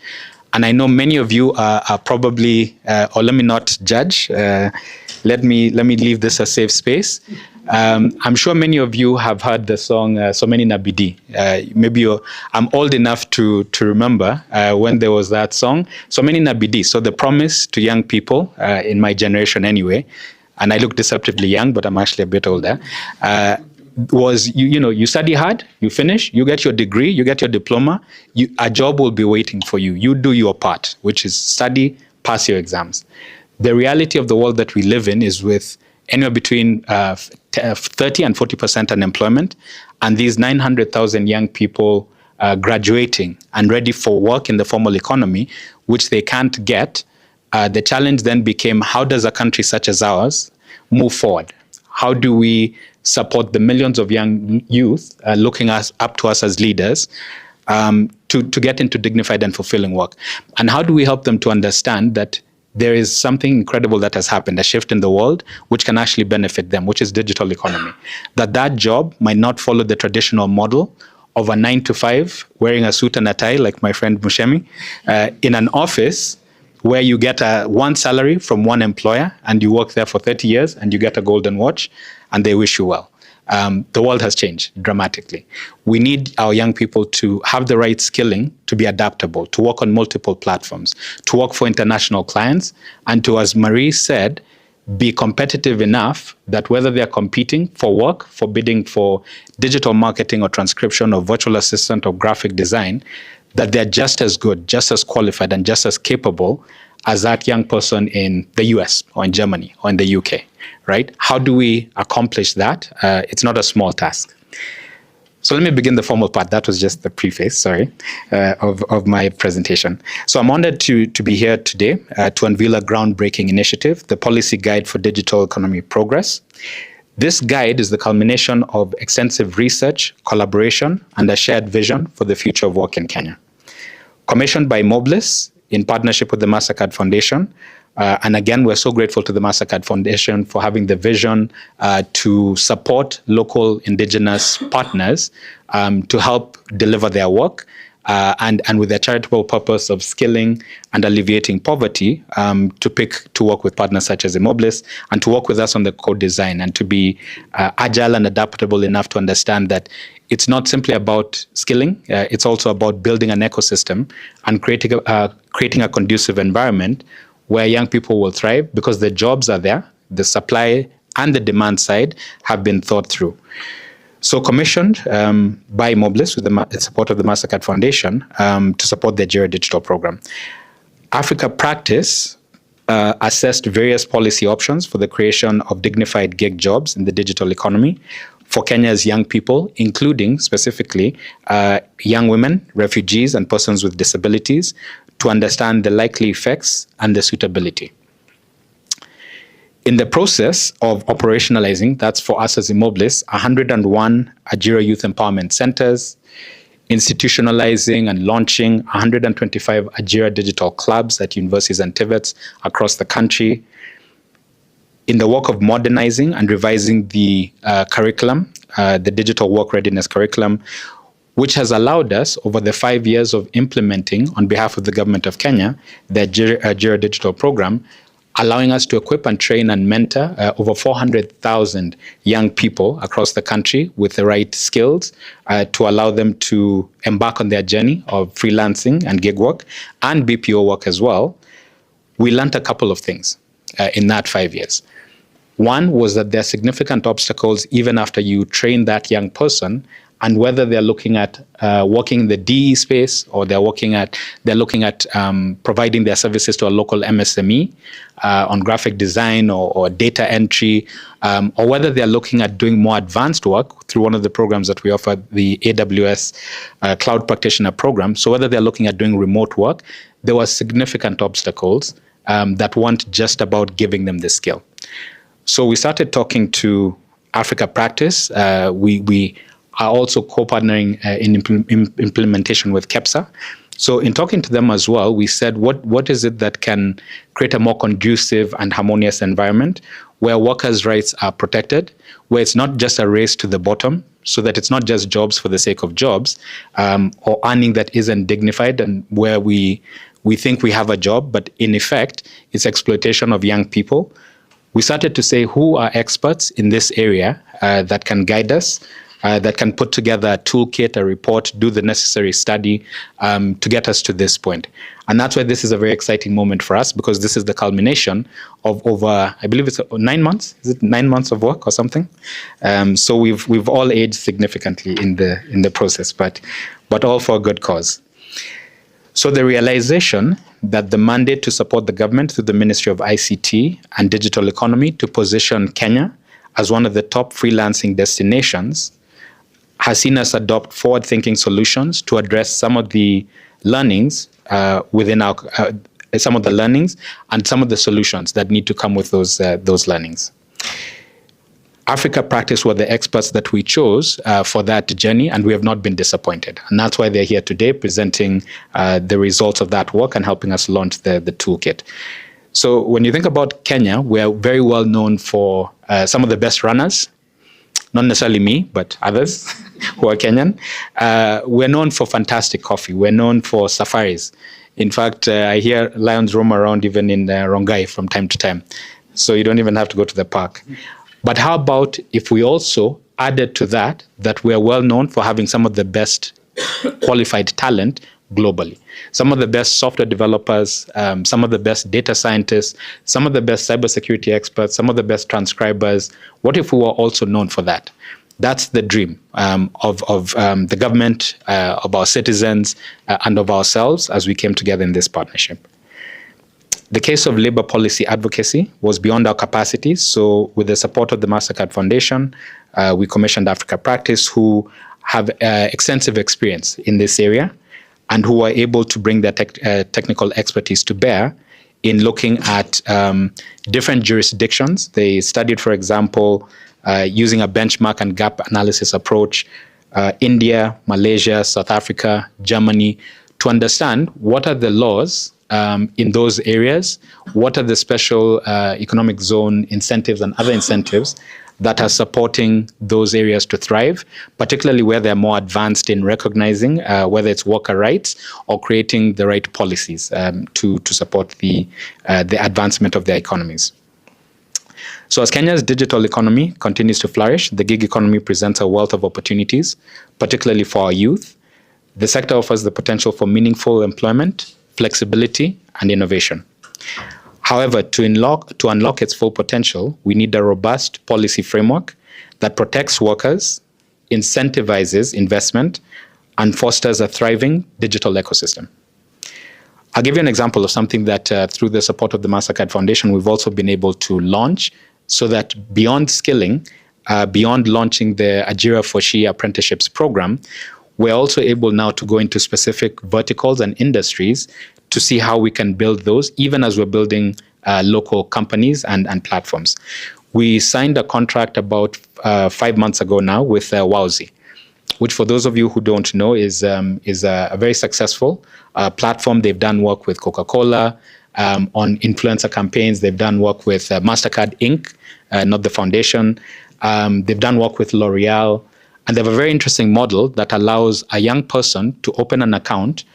And I know many of you are probably, or let me not judge, let me leave this a safe space. I'm sure many of you have heard the song So Many Nabidi. Maybe I'm old enough to remember when there was that song, So Many Nabidi. So the promise to young people, in my generation anyway, and I look deceptively young, but I'm actually a bit older, was you study hard, you finish, you get your degree, you get your diploma, a job will be waiting for you. You do your part, which is study, pass your exams. The reality of the world that we live in is with anywhere between 30 and 40% unemployment, and these 900,000 young people graduating and ready for work in the formal economy, which they can't get. The challenge then became, how does a country such as ours move forward? How do we support the millions of young youth looking up to us as leaders to get into dignified and fulfilling work? And how do we help them to understand that there is something incredible that has happened, a shift in the world, which can actually benefit them, which is digital economy? That job might not follow the traditional model of a 9-to-5, wearing a suit and a tie, like my friend Mushemi, in an office where you get one salary from one employer and you work there for 30 years and you get a golden watch and they wish you well. The world has changed dramatically. We need our young people to have the right skilling to be adaptable, to work on multiple platforms, to work for international clients, and to, as Marie said, be competitive enough that whether they're competing for work, for bidding for digital marketing or transcription or virtual assistant or graphic design, that they're just as good, just as qualified, and just as capable as that young person in the US or in Germany or in the UK, right? How do we accomplish that? It's not a small task. So let me begin the formal part. That was just the preface, of my presentation. So I'm honored to be here today to unveil a groundbreaking initiative, the Policy Guide for Digital Economy Progress. This guide is the culmination of extensive research, collaboration, and a shared vision for the future of work in Kenya. Commissioned by Immobilis in partnership with the MasterCard Foundation. And again, we're so grateful to the MasterCard Foundation for having the vision to support local indigenous partners to help deliver their work. And with their charitable purpose of skilling and alleviating poverty, to work with partners such as Immobilis and to work with us on the code design and to be agile and adaptable enough to understand that it's not simply about skilling, it's also about building an ecosystem and creating a conducive environment where young people will thrive because the jobs are there, the supply and the demand side have been thought through. So commissioned by Immobilis with the support of the MasterCard Foundation to support the Ajira digital program. Africa Practice assessed various policy options for the creation of dignified gig jobs in the digital economy for Kenya's young people, including specifically young women, refugees, and persons with disabilities, to understand the likely effects and the suitability. In the process of operationalizing, that's for us as Immobilis, 101 Ajira Youth Empowerment Centers, institutionalizing and launching 125 Ajira digital clubs at universities and TVETs across the country, in the work of modernizing and revising the curriculum, the digital work readiness curriculum, which has allowed us over the 5 years of implementing on behalf of the government of Kenya, the Ajira digital program, allowing us to equip and train and mentor over 400,000 young people across the country with the right skills to allow them to embark on their journey of freelancing and gig work and BPO work as well. We learned a couple of things in that 5 years. One was that there are significant obstacles even after you train that young person, and whether they're looking at working in the DE space or they're looking at providing their services to a local MSME on graphic design or data entry, or whether they're looking at doing more advanced work through one of the programs that we offer, the AWS Cloud Practitioner Program. So whether they're looking at doing remote work, there were significant obstacles that weren't just about giving them the skill. So we started talking to Africa Practice. We are also co-partnering in implementation with KEPSA. So in talking to them as well, we said, what is it that can create a more conducive and harmonious environment where workers' rights are protected, where it's not just a race to the bottom, so that it's not just jobs for the sake of jobs, or earning that isn't dignified, and where we think we have a job, but in effect, it's exploitation of young people. We started to say, who are experts in this area that can guide us, that can put together a toolkit, a report, do the necessary study to get us to this point. And that's why this is a very exciting moment for us, because this is the culmination of over, I believe it's 9 months. Is it 9 months of work or something? So we've all aged significantly in the process, but all for a good cause. So the realization that the mandate to support the government through the Ministry of ICT and Digital Economy to position Kenya as one of the top freelancing destinations has seen us adopt forward-thinking solutions to address some of the learnings within our some of the learnings and some of the solutions that need to come with those learnings. Africa Practice were the experts that we chose for that journey, and we have not been disappointed. And that's why they're here today presenting the results of that work and helping us launch the toolkit. So when you think about Kenya, we're very well known for some of the best runners, not necessarily me, but others who are Kenyan. We're known for fantastic coffee. We're known for safaris. In fact, I hear lions roam around even in Rongai from time to time. So you don't even have to go to the park. But how about if we also added to that we are well known for having some of the best qualified talent globally. Some of the best software developers, some of the best data scientists, some of the best cybersecurity experts, some of the best transcribers. What if we were also known for that? That's the dream of the government, of our citizens, and of ourselves as we came together in this partnership. The case of labor policy advocacy was beyond our capacities. So with the support of the MasterCard Foundation, we commissioned Africa Practice, who have extensive experience in this area and who are able to bring their technical expertise to bear in looking at different jurisdictions. They studied, for example, using a benchmark and gap analysis approach, India, Malaysia, South Africa, Germany, to understand what are the laws in those areas, what are the special economic zone incentives and other incentives that are supporting those areas to thrive, particularly where they're more advanced in recognizing whether it's worker rights or creating the right policies to support the advancement of their economies. So as Kenya's digital economy continues to flourish, the gig economy presents a wealth of opportunities, particularly for our youth. The sector offers the potential for meaningful employment, flexibility, and innovation. However, to unlock its full potential, we need a robust policy framework that protects workers, incentivizes investment, and fosters a thriving digital ecosystem. I'll give you an example of something that through the support of the MasterCard Foundation, we've also been able to launch, so that beyond skilling, beyond launching the Ajira for She apprenticeships program, we're also able now to go into specific verticals and industries to see how we can build those, even as we're building local companies and platforms. We signed a contract about 5 months ago now with Wowzy, which, for those of you who don't know, is a very successful platform. They've done work with Coca-Cola on influencer campaigns. They've done work with MasterCard Inc., not the foundation. They've done work with L'Oreal. And they have a very interesting model that allows a young person to open an account,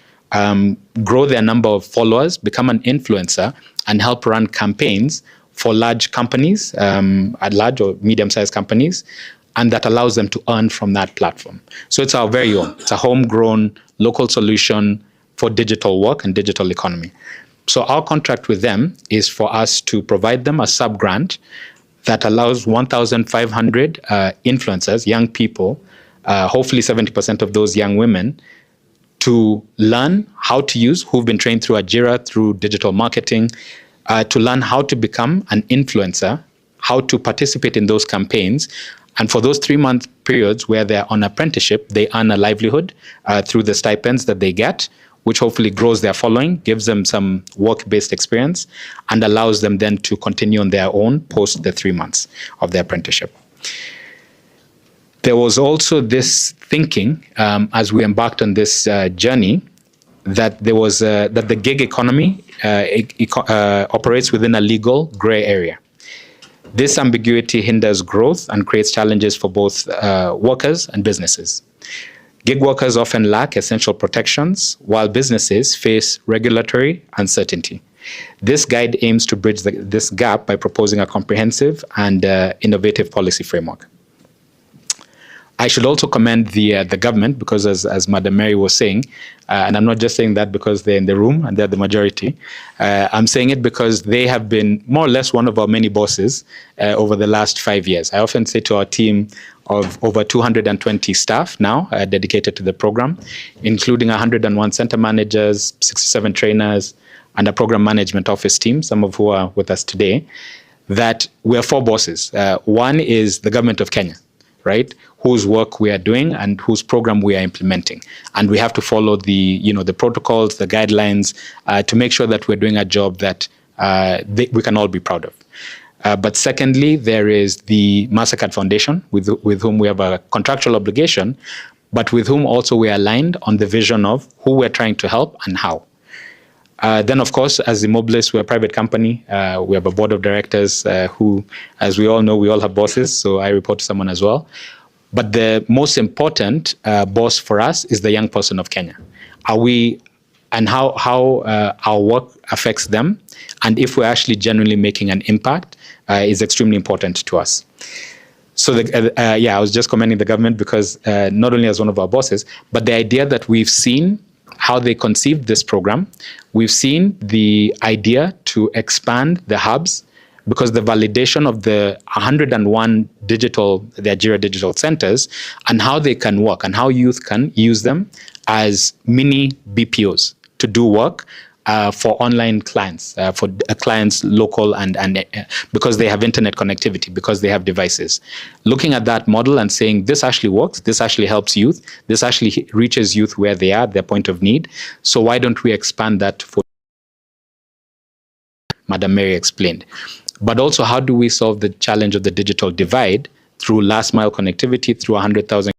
grow their number of followers, become an influencer, and help run campaigns for large companies, at large or medium-sized companies, and that allows them to earn from that platform. So it's our very own. It's a homegrown local solution for digital work and digital economy. So our contract with them is for us to provide them a sub-grant that allows 1,500 influencers, young people, hopefully 70% of those young women, to learn how to use, who've been trained through Ajira, through digital marketing, to learn how to become an influencer, how to participate in those campaigns. And for those 3-month periods where they're on apprenticeship, they earn a livelihood through the stipends that they get, which hopefully grows their following, gives them some work-based experience, and allows them then to continue on their own post the 3 months of their apprenticeship. There was also this thinking as we embarked on this journey that there was that the gig economy operates within a legal gray area. This ambiguity hinders growth and creates challenges for both workers and businesses. Gig workers often lack essential protections, while businesses face regulatory uncertainty. This guide aims to bridge this gap by proposing a comprehensive and innovative policy framework. I should also commend the government, because as Madam Mary was saying, and I'm not just saying that because they're in the room and they're the majority, I'm saying it because they have been more or less one of our many bosses over the last 5 years. I often say to our team of over 220 staff now dedicated to the program, including 101 center managers, 67 trainers, and a program management office team, some of who are with us today, that we are 4 bosses. One is the government of Kenya, right, whose work we are doing and whose program we are implementing. And we have to follow the protocols, the guidelines, to make sure that we're doing a job that we can all be proud of. But secondly, there is the MasterCard Foundation, with whom we have a contractual obligation, but with whom also we are aligned on the vision of who we're trying to help and how. Then, of course, as Immobilis, we're a private company. We have a board of directors who, as we all know, we all have bosses, so I report to someone as well. But the most important boss for us is the young person of Kenya. And how our work affects them, and if we're actually genuinely making an impact, is extremely important to us. So, I was just commending the government because not only as one of our bosses, but the idea that we've seen how they conceived this program, we've seen the idea to expand the hubs, because the validation of the 101 the Ajira digital centers, and how they can work and how youth can use them as mini BPOs to do work for online clients, for clients local and because they have internet connectivity, because they have devices. Looking at that model and saying, this actually works, this actually helps youth, this actually reaches youth where they are, their point of need. So why don't we expand that for Madam Mary explained. But also, how do we solve the challenge of the digital divide through last mile connectivity, through 100,000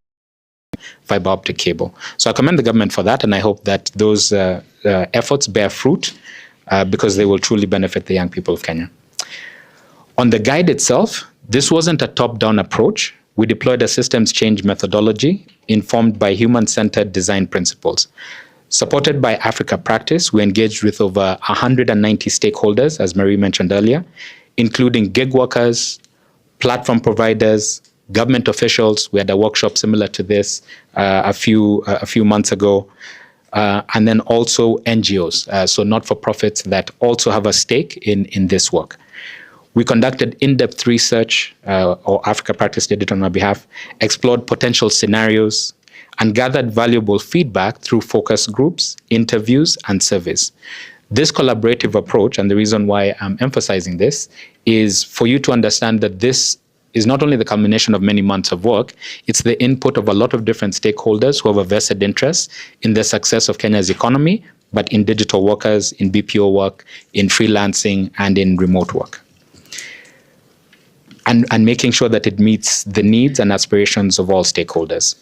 fiber optic cable? So I commend the government for that, and I hope that those efforts bear fruit because they will truly benefit the young people of Kenya. On the guide itself, this wasn't a top-down approach. We deployed a systems change methodology informed by human-centered design principles. Supported by Africa Practice, we engaged with over 190 stakeholders, as Marie mentioned earlier, including gig workers, platform providers, government officials. We had a workshop similar to this a few months ago, and then also NGOs, so not-for-profits that also have a stake in this work. We conducted in-depth research, or Africa Practice did it on our behalf, explored potential scenarios, and gathered valuable feedback through focus groups, interviews, and surveys. This collaborative approach, and the reason why I'm emphasizing this, is for you to understand that this is not only the culmination of many months of work, it's the input of a lot of different stakeholders who have a vested interest in the success of Kenya's economy, but in digital workers, in BPO work, in freelancing, and in remote work. And making sure that it meets the needs and aspirations of all stakeholders.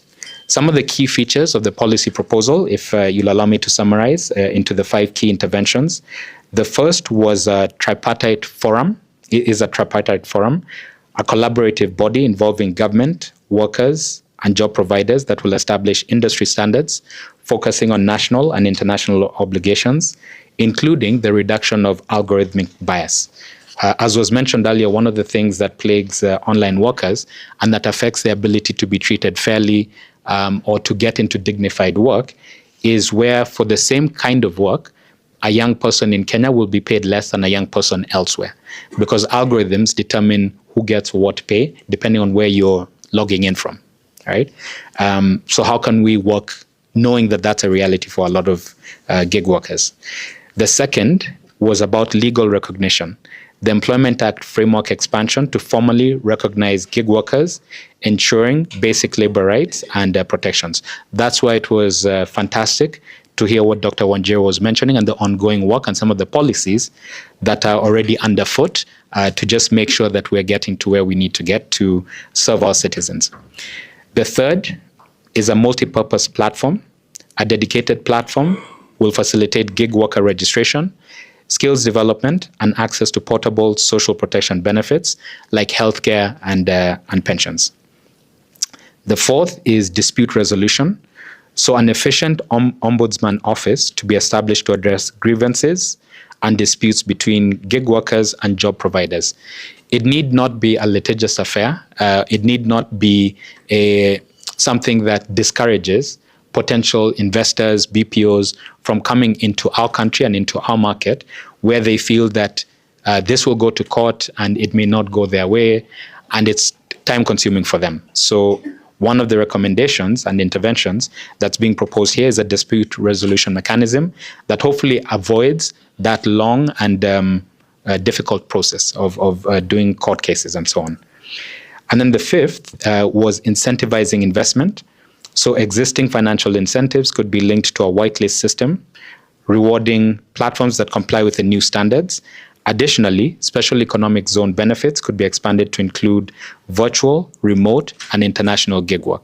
Some of the key features of the policy proposal, if you'll allow me to summarize into the 5 key interventions. The first was a tripartite forum. It is a tripartite forum, a collaborative body involving government, workers, and job providers that will establish industry standards, focusing on national and international obligations, including the reduction of algorithmic bias. As was mentioned earlier, one of the things that plagues online workers and that affects their ability to be treated fairly or to get into dignified work is where, for the same kind of work, a young person in Kenya will be paid less than a young person elsewhere, because algorithms determine who gets what pay depending on where you're logging in from, right? So how can we work knowing that that's a reality for a lot of gig workers? The second was about legal recognition. The Employment Act framework expansion to formally recognize gig workers, ensuring basic labor rights and protections. That's why it was fantastic to hear what Dr. Wanjiru was mentioning and the ongoing work and some of the policies that are already underfoot to just make sure that we're getting to where we need to get to serve our citizens. The third is a multi-purpose platform. A dedicated platform will facilitate gig worker registration, skills development, and access to portable social protection benefits like healthcare and pensions. The fourth is dispute resolution. So an efficient ombudsman office to be established to address grievances and disputes between gig workers and job providers. It need not be a litigious affair. It need not be something that discourages potential investors, BPOs, from coming into our country and into our market, where they feel that this will go to court and it may not go their way, and it's time consuming for them. So one of the recommendations and interventions that's being proposed here is a dispute resolution mechanism that hopefully avoids that long and difficult process of doing court cases and so on. And then the fifth was incentivizing investment. So existing financial incentives could be linked to a whitelist system, rewarding platforms that comply with the new standards. Additionally, special economic zone benefits could be expanded to include virtual, remote, and international gig work.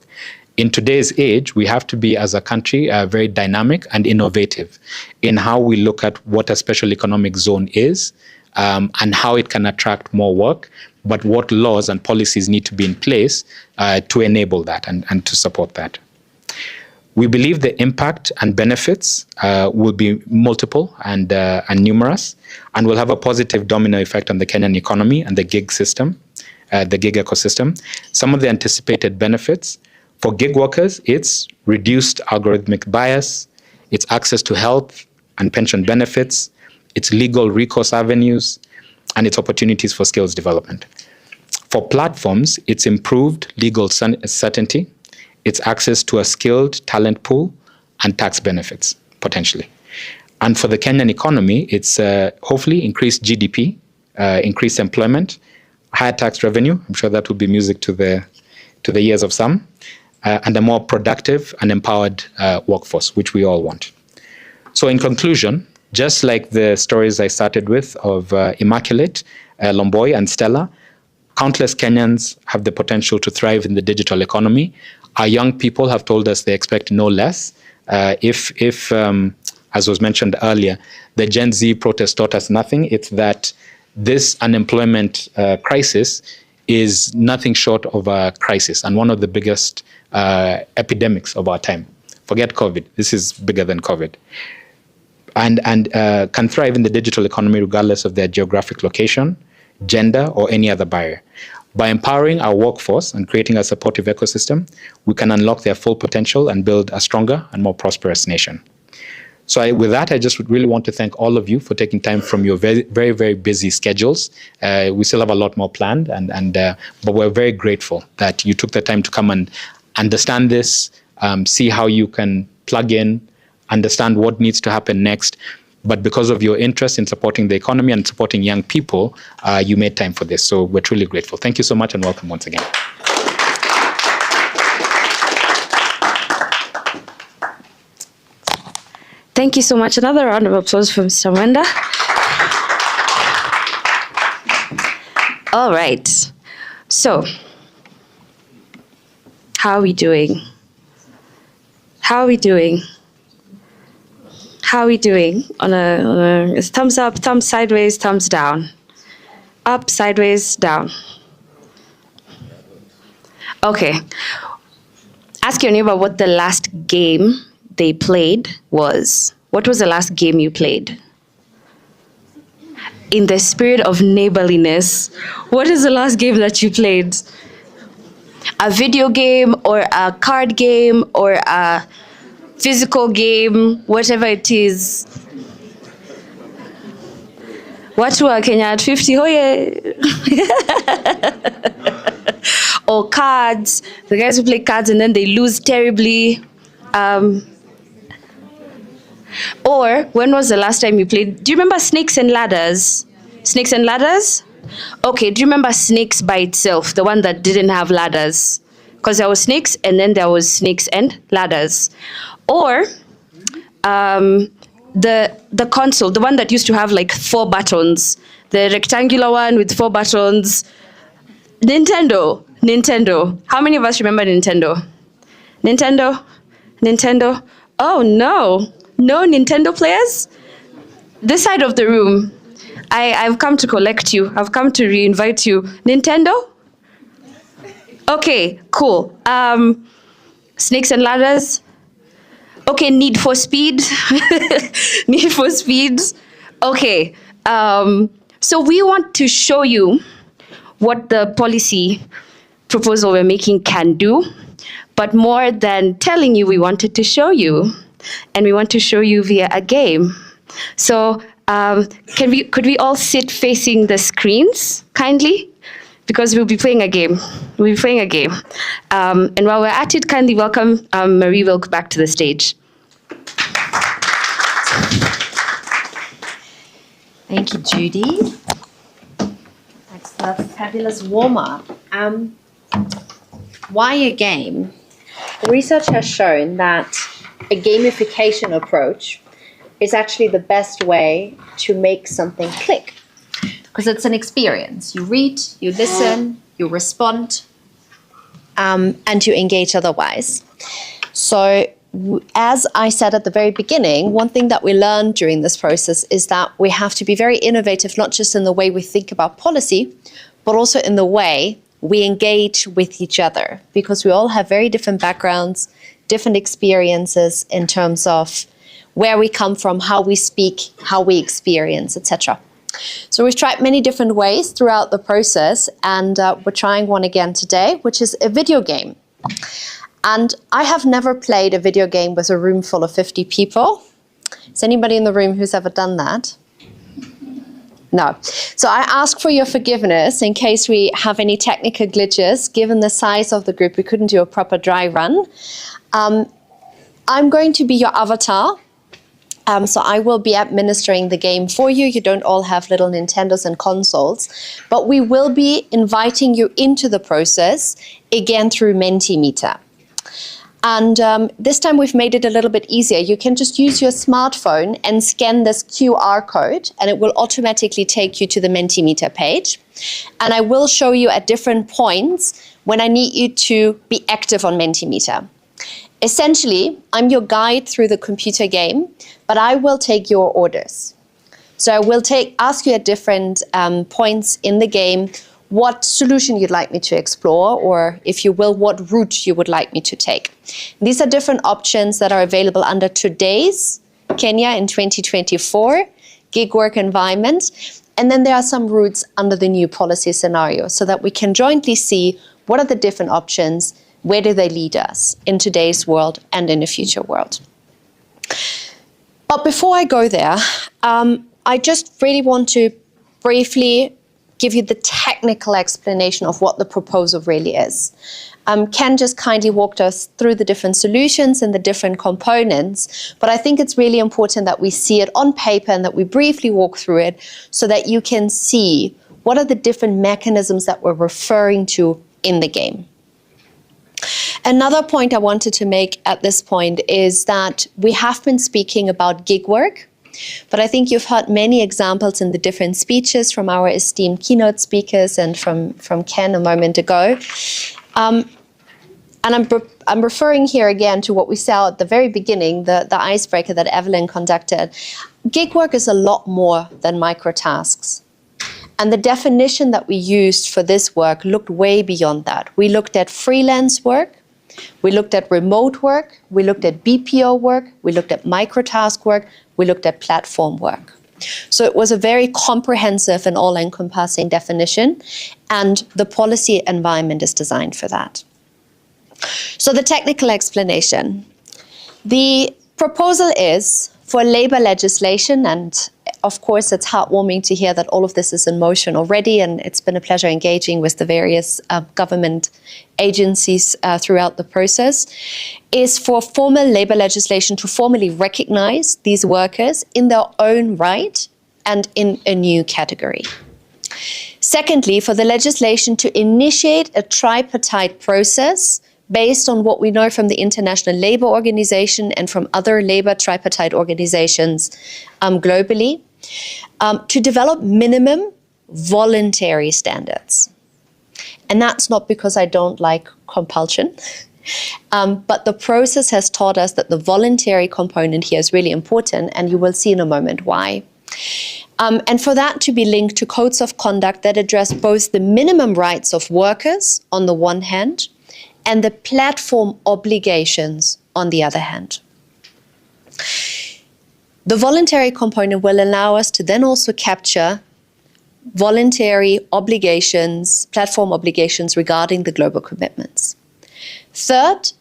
In today's age, we have to be, as a country, very dynamic and innovative in how we look at what a special economic zone is and how it can attract more work, but what laws and policies need to be in place to enable that and to support that. We believe the impact and benefits will be multiple and numerous, and will have a positive domino effect on the Kenyan economy and the gig system, the gig ecosystem. Some of the anticipated benefits for gig workers: it's reduced algorithmic bias, it's access to health and pension benefits, it's legal recourse avenues, and its opportunities for skills development. For platforms, it's improved legal certainty, it's access to a skilled talent pool, and tax benefits, potentially. And for the Kenyan economy, it's hopefully increased GDP, increased employment, higher tax revenue. I'm sure that will be music to the ears of some, and a more productive and empowered workforce, which we all want. So in conclusion, just like the stories I started with of Immaculate, Lomboy, and Stella, countless Kenyans have the potential to thrive in the digital economy. Our young people have told us they expect no less. If as was mentioned earlier, the Gen Z protest taught us nothing, it's that this unemployment crisis is nothing short of a crisis and one of the biggest epidemics of our time. Forget COVID, this is bigger than COVID. And can thrive in the digital economy regardless of their geographic location, gender, or any other barrier. By empowering our workforce and creating a supportive ecosystem, we can unlock their full potential and build a stronger and more prosperous nation. So with that, I just really want to thank all of you for taking time from your very, very, very busy schedules. We still have a lot more planned, but we're very grateful that you took the time to come and understand this, see how you can plug in, understand what needs to happen next, but because of your interest in supporting the economy and supporting young people, you made time for this. So we're truly grateful. Thank you so much and welcome once again. Thank you so much. Another round of applause for Mr. Mwenda. All right. So, how are we doing? How are we doing? How are we doing? On a thumbs up, thumbs sideways, thumbs down. Up, sideways, down. Okay. Ask your neighbor what the last game they played was. What was the last game you played? In the spirit of neighborliness, what is the last game that you played? A video game or a card game or a physical game, whatever it is. Watu wa Kenya at 50, hoye. Or cards, the guys who play cards and then they lose terribly. Or when was the last time you played? Do you remember Snakes and Ladders? Snakes and Ladders? Okay, do you remember Snakes by itself, the one that didn't have ladders? Because there was Snakes and then there was Snakes and Ladders. Or the console, the one that used to have like 4 buttons, the rectangular one with 4 buttons. Nintendo. How many of us remember Nintendo? Nintendo. Oh no. No Nintendo players? This side of the room. I've come to collect you. I've come to re-invite you. Nintendo? Okay, cool. Snakes and Ladders? Okay, Need for Speed. Need for Speed. Okay. So we want to show you what the policy proposal we're making can do. But more than telling you, we wanted to show you. And we want to show you via a game. So could we all sit facing the screens, kindly? Because we'll be playing a game. And while we're at it, kindly welcome Marie Wilk back to the stage. Thank you, Judy. That's a fabulous warm-up. Why a game? Research has shown that a gamification approach is actually the best way to make something click. Because it's an experience. You read, you listen, you respond, and you engage otherwise. So as I said at the very beginning, one thing that we learned during this process is that we have to be very innovative, not just in the way we think about policy, but also in the way we engage with each other, because we all have very different backgrounds, different experiences in terms of where we come from, how we speak, how we experience, etc. So we've tried many different ways throughout the process, and we're trying one again today, which is a video game. And I have never played a video game with a room full of 50 people. Is anybody in the room who's ever done that? No. So I ask for your forgiveness in case we have any technical glitches. Given the size of the group, we couldn't do a proper dry run. I'm going to be your avatar. So I will be administering the game for you. You don't all have little Nintendos and consoles, but we will be inviting you into the process, again through Mentimeter. And this time we've made it a little bit easier. You can just use your smartphone and scan this QR code, and it will automatically take you to the Mentimeter page. And I will show you at different points when I need you to be active on Mentimeter. Essentially, I'm your guide through the computer game, but I will take your orders. So I will ask you at different points in the game what solution you'd like me to explore, or if you will, what route you would like me to take. These are different options that are available under today's Kenya in 2024 gig work environment. And then there are some routes under the new policy scenario so that we can jointly see what are the different options, where do they lead us in today's world and in a future world. But before I go there, I just really want to briefly give you the technical explanation of what the proposal really is. Ken just kindly walked us through the different solutions and the different components, but I think it's really important that we see it on paper and that we briefly walk through it so that you can see what are the different mechanisms that we're referring to in the game. Another point I wanted to make at this point is that we have been speaking about gig work, but I think you've heard many examples in the different speeches from our esteemed keynote speakers and from Ken a moment ago. And I'm referring here again to what we saw at the very beginning, the icebreaker that Evelyn conducted. Gig work is a lot more than microtasks. And the definition that we used for this work looked way beyond that. We looked at freelance work, we looked at remote work, we looked at BPO work, we looked at microtask work, we looked at platform work. So it was a very comprehensive and all-encompassing definition, and the policy environment is designed for that. So the technical explanation. The proposal is for labor legislation, and of course it's heartwarming to hear that all of this is in motion already, and it's been a pleasure engaging with the various government agencies throughout the process, is for formal labor legislation to formally recognize these workers in their own right and in a new category. Secondly, for the legislation to initiate a tripartite process based on what we know from the International Labour Organization and from other labor tripartite organizations globally, to develop minimum voluntary standards. And that's not because I don't like compulsion, but the process has taught us that the voluntary component here is really important, and you will see in a moment why. And for that to be linked to codes of conduct that address both the minimum rights of workers on the one hand and the platform obligations on the other hand. The voluntary component will allow us to then also capture voluntary obligations, platform obligations regarding the global commitments. Third,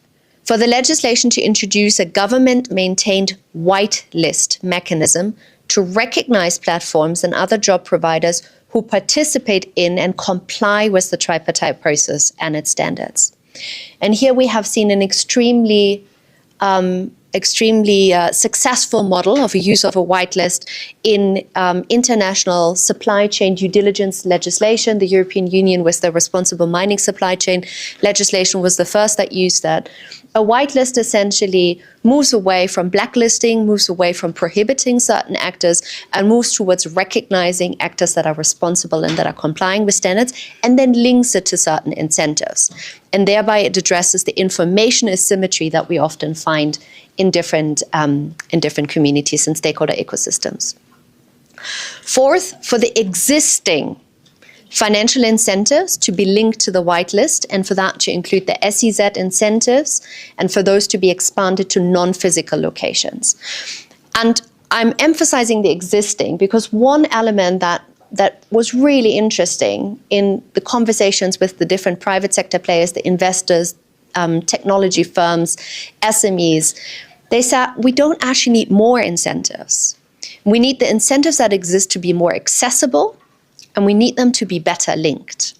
for the legislation to introduce a government-maintained whitelist mechanism to recognize platforms and other job providers who participate in and comply with the tripartite process and its standards. And here we have seen an extremely successful model of a use of a whitelist in international supply chain due diligence legislation. The European Union, with the responsible mining supply chain legislation, was the first that used that. A whitelist essentially moves away from blacklisting, moves away from prohibiting certain actors, and moves towards recognizing actors that are responsible and that are complying with standards, and then links it to certain incentives. And thereby it addresses the information asymmetry that we often find in different communities and stakeholder ecosystems. Fourth, for the existing financial incentives to be linked to the whitelist, and for that to include the SEZ incentives, and for those to be expanded to non-physical locations. And I'm emphasizing the existing because one element that was really interesting in the conversations with the different private sector players, the investors, technology firms, SMEs, they said we don't actually need more incentives. We need the incentives that exist to be more accessible, and we need them to be better linked.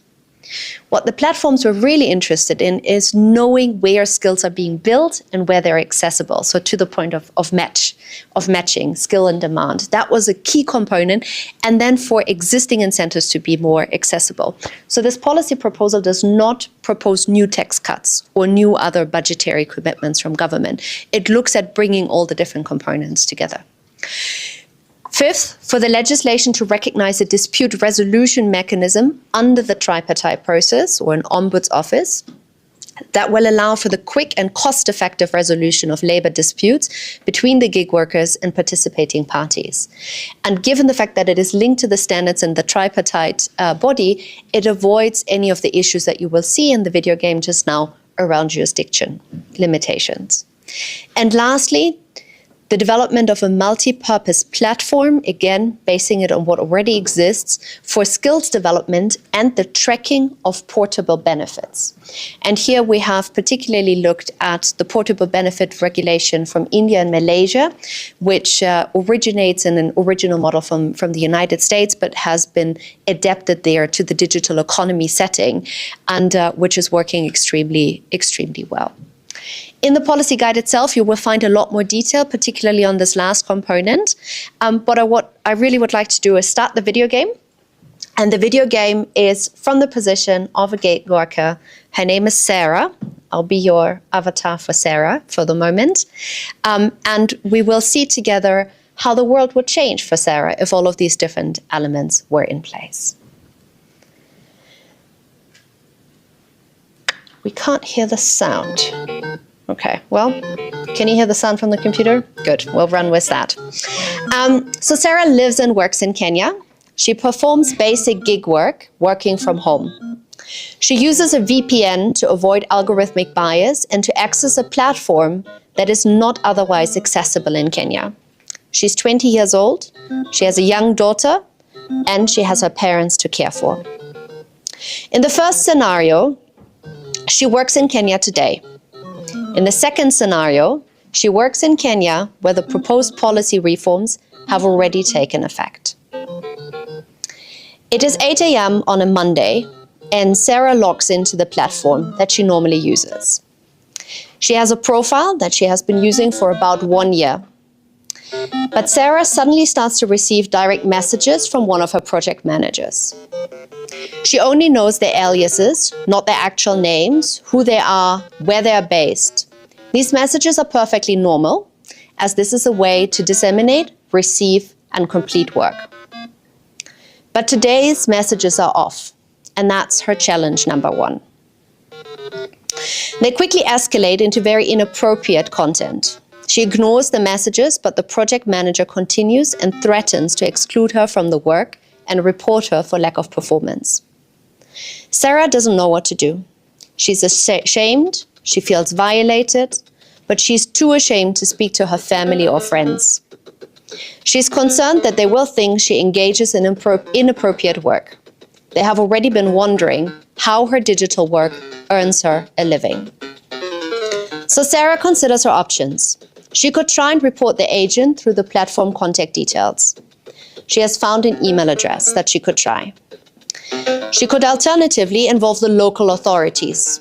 What the platforms were really interested in is knowing where skills are being built and where they're accessible. So to the point of matching skill and demand. That was a key component. And then for existing incentives to be more accessible. So this policy proposal does not propose new tax cuts or new other budgetary commitments from government. It looks at bringing all the different components together. Fifth, for the legislation to recognize a dispute resolution mechanism under the tripartite process or an ombuds office that will allow for the quick and cost-effective resolution of labor disputes between the gig workers and participating parties. And given the fact that it is linked to the standards in the tripartite body, it avoids any of the issues that you will see in the video game just now around jurisdiction limitations. And lastly, the development of a multi-purpose platform, again, basing it on what already exists, for skills development and the tracking of portable benefits. And here we have particularly looked at the portable benefit regulation from India and Malaysia, which originates in an original model from the United States, but has been adapted there to the digital economy setting, and which is working extremely, extremely well. In the policy guide itself, you will find a lot more detail, particularly on this last component. But what I really would like to do is start the video game. And the video game is from the position of a gig worker. Her name is Sarah. I'll be your avatar for Sarah for the moment. And we will see together how the world would change for Sarah if all of these different elements were in place. We can't hear the sound. Okay, well, can you hear the sound from the computer? Good, we'll run with that. So Sarah lives and works in Kenya. She performs basic gig work, working from home. She uses a VPN to avoid algorithmic bias and to access a platform that is not otherwise accessible in Kenya. She's 20 years old, she has a young daughter, and she has her parents to care for. In the first scenario, she works in Kenya today. In the second scenario, she works in Kenya where the proposed policy reforms have already taken effect. It is 8 a.m. on a Monday, and Sarah logs into the platform that she normally uses. She has a profile that she has been using for about 1 year. But Sarah suddenly starts to receive direct messages from one of her project managers. She only knows their aliases, not their actual names, who they are, where they are based. These messages are perfectly normal, as this is a way to disseminate, receive, and complete work. But today's messages are off, and that's her challenge number one. They quickly escalate into very inappropriate content. She ignores the messages, but the project manager continues and threatens to exclude her from the work and report her for lack of performance. Sarah doesn't know what to do. She's ashamed, she feels violated, but she's too ashamed to speak to her family or friends. She's concerned that they will think she engages in inappropriate work. They have already been wondering how her digital work earns her a living. So Sarah considers her options. She could try and report the agent through the platform contact details. She has found an email address that she could try. She could alternatively involve the local authorities.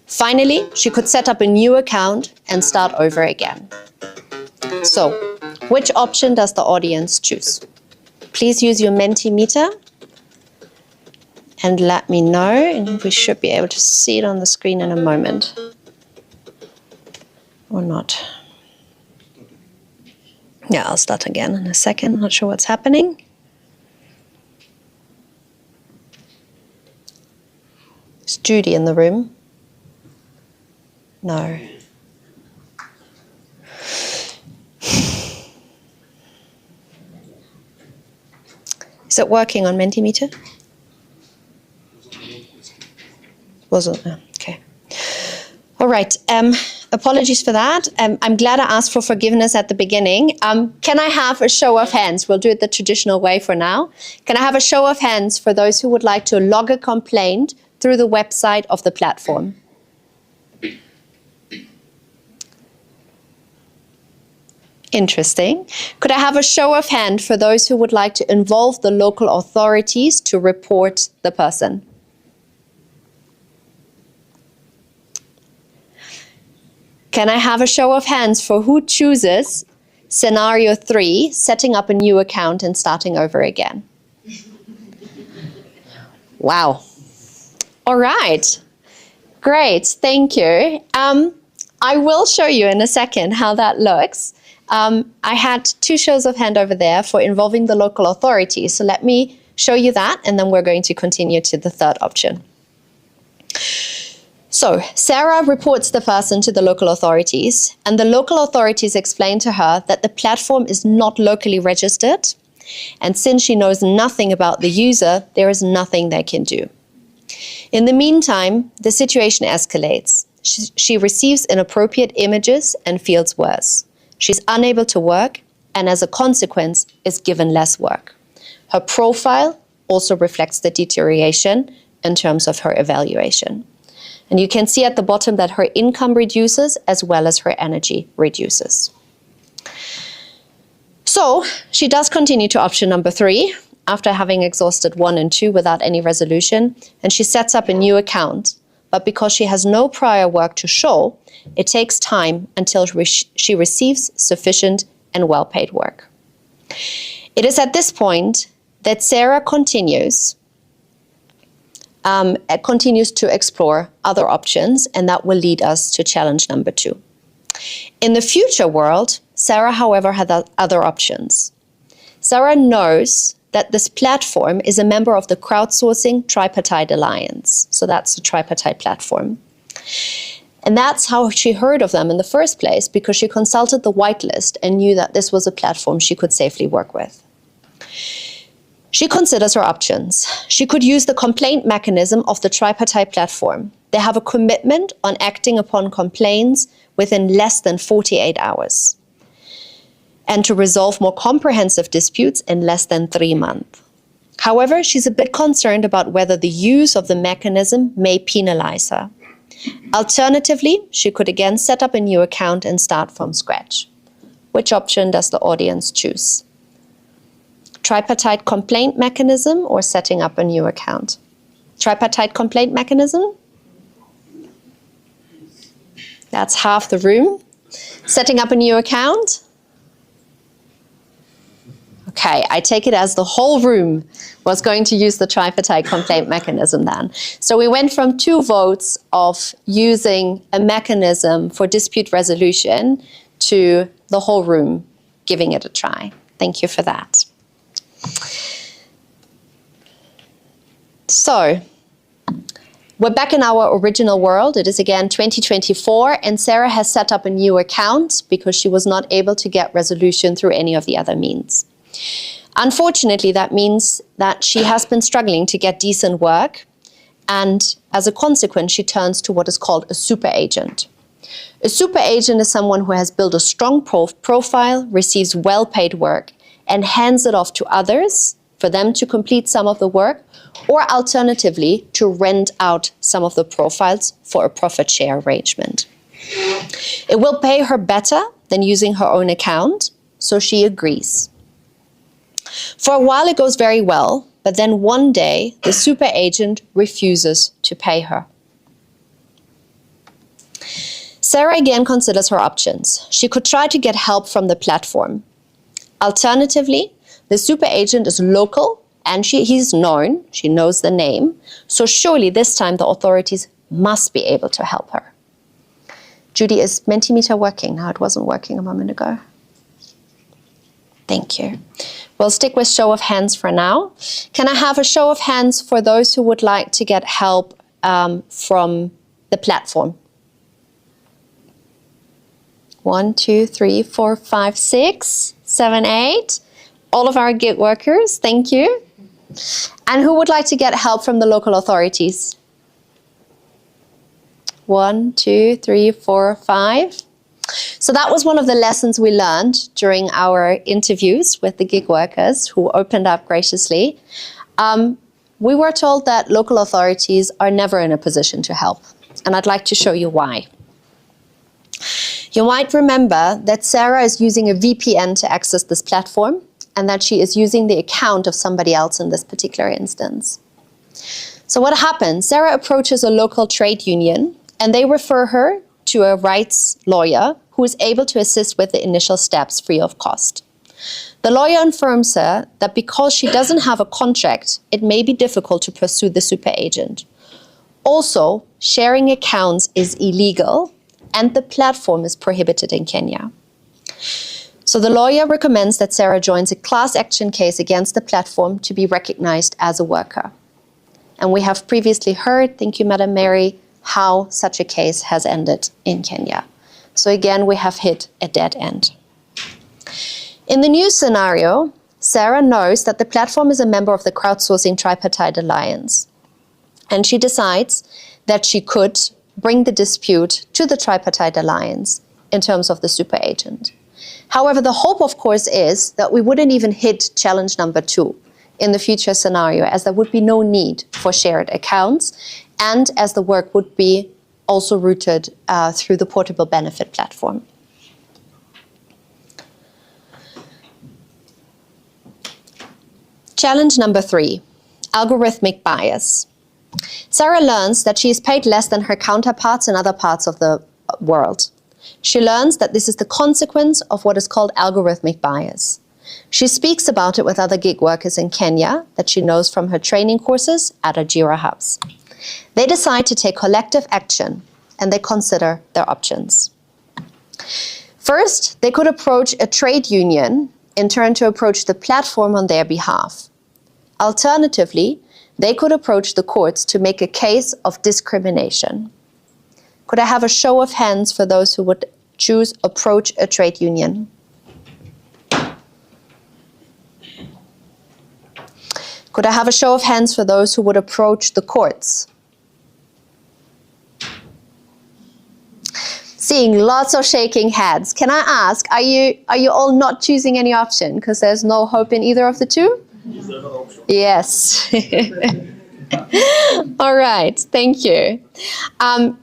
Finally, she could set up a new account and start over again. So, which option does the audience choose? Please use your Mentimeter and let me know, and we should be able to see it on the screen in a moment. Or not. Yeah, I'll start again in a second. Not sure what's happening. Is Judy in the room? No. Is it working on Mentimeter? Wasn't. Okay. All right. Apologies for that. I'm glad I asked for forgiveness at the beginning. Can I have a show of hands? We'll do it the traditional way for now. Can I have a show of hands for those who would like to log a complaint through the website of the platform? Interesting. Could I have a show of hands for those who would like to involve the local authorities to report the person? Can I have a show of hands for who chooses scenario 3, setting up a new account and starting over again? Wow. All right. Great. Thank you. I will show you in a second how that looks. I had 2 shows of hand over there for involving the local authorities. So let me show you that, and then we're going to continue to the third option. So Sarah reports the person to the local authorities, and the local authorities explain to her that the platform is not locally registered, and since she knows nothing about the user, there is nothing they can do. In the meantime, the situation escalates. She receives inappropriate images and feels worse. She's unable to work and as a consequence is given less work. Her profile also reflects the deterioration in terms of her evaluation. And you can see at the bottom that her income reduces as well as her energy reduces. So she does continue to option number 3 after having exhausted 1 and 2 without any resolution, and she sets up a new account. But because she has no prior work to show, it takes time until she receives sufficient and well-paid work. It is at this point that Sarah continues to explore other options, and that will lead us to challenge number 2. In the future world, Sarah, however, had other options. Sarah knows that this platform is a member of the crowdsourcing tripartite alliance. So that's the tripartite platform. And that's how she heard of them in the first place, because she consulted the whitelist and knew that this was a platform she could safely work with. She considers her options. She could use the complaint mechanism of the tripartite platform. They have a commitment on acting upon complaints within less than 48 hours. And to resolve more comprehensive disputes in less than 3 months. However, she's a bit concerned about whether the use of the mechanism may penalize her. Alternatively, she could again set up a new account and start from scratch. Which option does the audience choose? Tripartite complaint mechanism or setting up a new account? Tripartite complaint mechanism? That's half the room. Setting up a new account? Okay, I take it as the whole room was going to use the tripartite complaint mechanism then. So we went from 2 votes of using a mechanism for dispute resolution to the whole room giving it a try. Thank you for that. So we're back in our original world. It is again 2024, and Sarah has set up a new account because she was not able to get resolution through any of the other means. Unfortunately, that means that she has been struggling to get decent work, and as a consequence, she turns to what is called a super agent. A super agent is someone who has built a strong profile, receives well-paid work, and hands it off to others for them to complete some of the work, or alternatively, to rent out some of the profiles for a profit share arrangement. It will pay her better than using her own account, so she agrees. For a while it goes very well, but then one day the super agent refuses to pay her. Sarah again considers her options. She could try to get help from the platform. Alternatively, the super agent is local and he's known, she knows the name, so surely this time the authorities must be able to help her. Judy, is Mentimeter working now? It wasn't working a moment ago. Thank you. We'll stick with show of hands for now. Can I have a show of hands for those who would like to get help from the platform? 1, 2, 3, 4, 5, 6, 7, 8. All of our gig workers, thank you. And who would like to get help from the local authorities? 1, 2, 3, 4, 5. So that was one of the lessons we learned during our interviews with the gig workers who opened up graciously. We were told that local authorities are never in a position to help, and I'd like to show you why. You might remember that Sarah is using a VPN to access this platform, and that she is using the account of somebody else in this particular instance. So what happens? Sarah approaches a local trade union, and they refer her to a rights lawyer who is able to assist with the initial steps free of cost. The lawyer informs her that because she doesn't have a contract, it may be difficult to pursue the super agent. Also, sharing accounts is illegal and the platform is prohibited in Kenya. So the lawyer recommends that Sarah joins a class action case against the platform to be recognized as a worker. And we have previously heard, thank you, Madam Mary, how such a case has ended in Kenya. So again, we have hit a dead end. In the new scenario, Sarah knows that the platform is a member of the crowdsourcing tripartite alliance. And she decides that she could bring the dispute to the tripartite alliance in terms of the super agent. However, the hope, of course, is that we wouldn't even hit challenge number 2 in the future scenario, as there would be no need for shared accounts, and as the work would be also routed through the portable benefit platform. Challenge number 3, algorithmic bias. Sarah learns that she is paid less than her counterparts in other parts of the world. She learns that this is the consequence of what is called algorithmic bias. She speaks about it with other gig workers in Kenya that she knows from her training courses at Ajira hubs. They decide to take collective action, and they consider their options. First, they could approach a trade union in turn to approach the platform on their behalf. Alternatively, they could approach the courts to make a case of discrimination. Could I have a show of hands for those who would choose approach a trade union? Could I have a show of hands for those who would approach the courts? Seeing lots of shaking heads. Can I ask, are you all not choosing any option because there's no hope in either of the two? Is there an option? Yes. All right, thank you.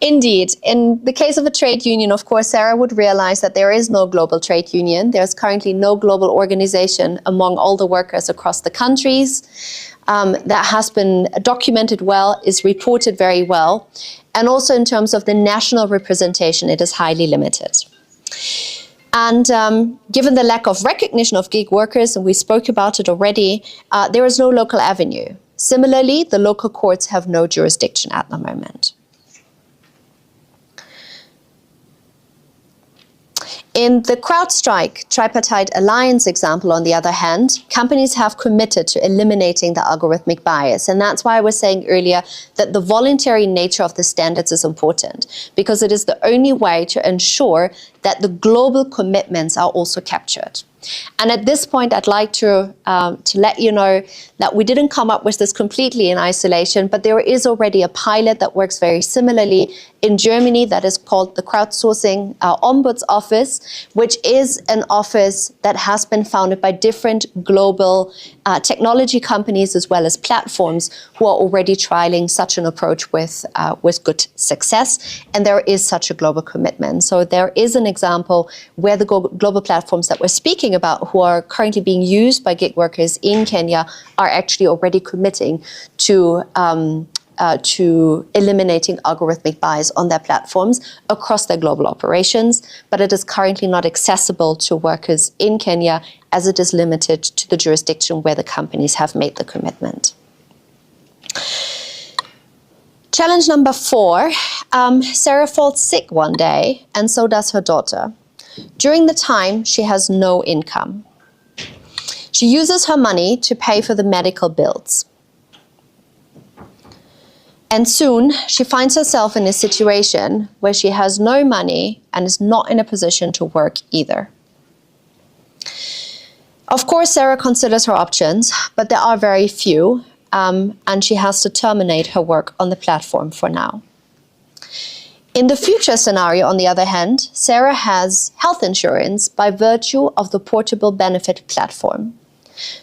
Indeed, in the case of a trade union, of course, Sarah would realize that there is no global trade union. There's currently no global organization among all the workers across the countries. That has been documented well, is reported very well. And also in terms of the national representation, it is highly limited. And given the lack of recognition of gig workers, and we spoke about it already, there is no local avenue. Similarly, the local courts have no jurisdiction at the moment. In the CrowdStrike tripartite alliance example, on the other hand, companies have committed to eliminating the algorithmic bias. And that's why I was saying earlier that the voluntary nature of the standards is important, because it is the only way to ensure that the global commitments are also captured. And at this point, I'd like to let you know that we didn't come up with this completely in isolation, but there is already a pilot that works very similarly in Germany that is called the Crowdsourcing Ombuds Office, which is an office that has been founded by different global technology companies as well as platforms who are already trialing such an approach with good success. And there is such a global commitment. So there is an example where the global platforms that we're speaking about, who are currently being used by gig workers in Kenya, are actually already committing to eliminating algorithmic bias on their platforms across their global operations, but it is currently not accessible to workers in Kenya as it is limited to the jurisdiction where the companies have made the commitment. Challenge number 4, Sarah falls sick one day, and so does her daughter. During the time, she has no income. She uses her money to pay for the medical bills. And soon, she finds herself in a situation where she has no money and is not in a position to work either. Of course, Sarah considers her options, but there are very few, and she has to terminate her work on the platform for now. In the future scenario, on the other hand, Sarah has health insurance by virtue of the portable benefit platform.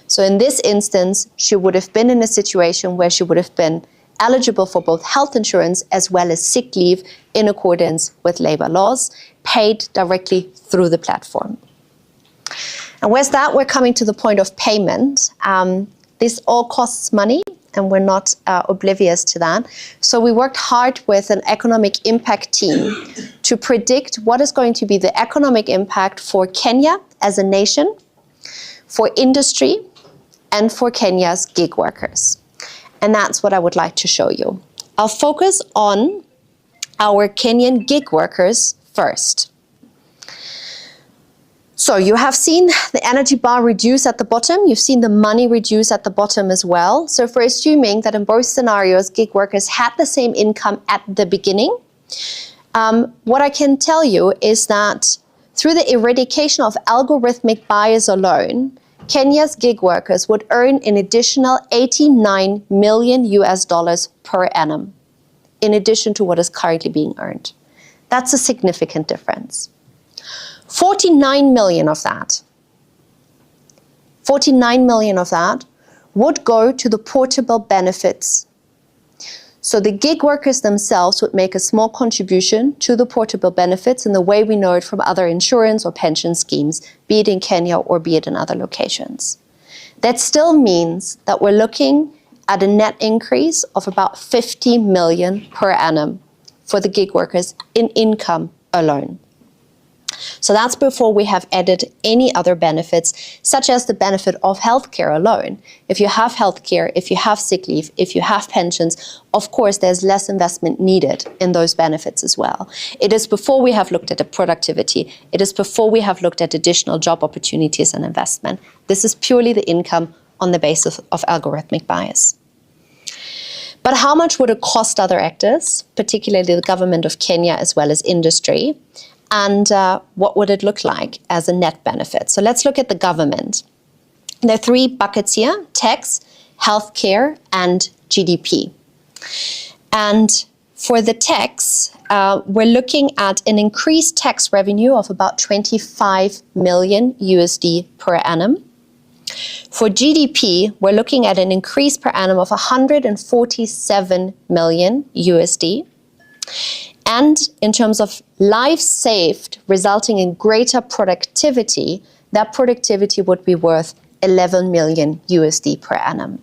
So in this instance, she would have been in a situation where she would have been eligible for both health insurance as well as sick leave in accordance with labor laws, paid directly through the platform. And with that, we're coming to the point of payment. This all costs money, and we're not oblivious to that. So we worked hard with an economic impact team to predict what is going to be the economic impact for Kenya as a nation, for industry, and for Kenya's gig workers. And that's what I would like to show you. I'll focus on our Kenyan gig workers first. So you have seen the energy bar reduce at the bottom. You've seen the money reduce at the bottom as well. So if we're assuming that in both scenarios, gig workers had the same income at the beginning, what I can tell you is that through the eradication of algorithmic bias alone, Kenya's gig workers would earn an additional $89 million per annum, in addition to what is currently being earned. That's a significant difference. 49 million of that would go to the portable benefits. So the gig workers themselves would make a small contribution to the portable benefits in the way we know it from other insurance or pension schemes, be it in Kenya or be it in other locations. That still means that we're looking at a net increase of about 50 million per annum for the gig workers in income alone. So that's before we have added any other benefits, such as the benefit of healthcare alone. If you have healthcare, if you have sick leave, if you have pensions, of course, there's less investment needed in those benefits as well. It is before we have looked at the productivity. It is before we have looked at additional job opportunities and investment. This is purely the income on the basis of algorithmic bias. But how much would it cost other actors, particularly the government of Kenya as well as industry? And what would it look like as a net benefit? So let's look at the government. There are three buckets here: tax, healthcare, and GDP. And for the tax, we're looking at an increased tax revenue of about 25 million USD per annum. For GDP, we're looking at an increase per annum of 147 million USD. And in terms of lives saved, resulting in greater productivity, that productivity would be worth 11 million USD per annum.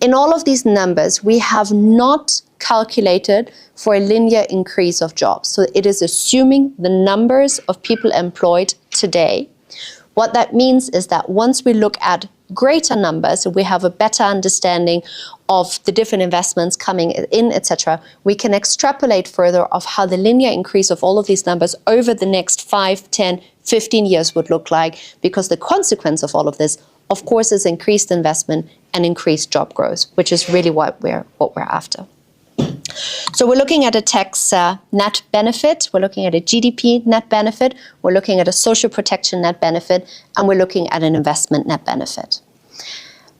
In all of these numbers, we have not calculated for a linear increase of jobs. So it is assuming the numbers of people employed today. What that means is that once we look at greater numbers, we have a better understanding of the different investments coming in, etc., we can extrapolate further of how the linear increase of all of these numbers over the next 5, 10, 15 years would look like, because the consequence of all of this, of course, is increased investment and increased job growth, which is really what we're after. So we're looking at a tax net benefit, we're looking at a GDP net benefit, we're looking at a social protection net benefit, and we're looking at an investment net benefit.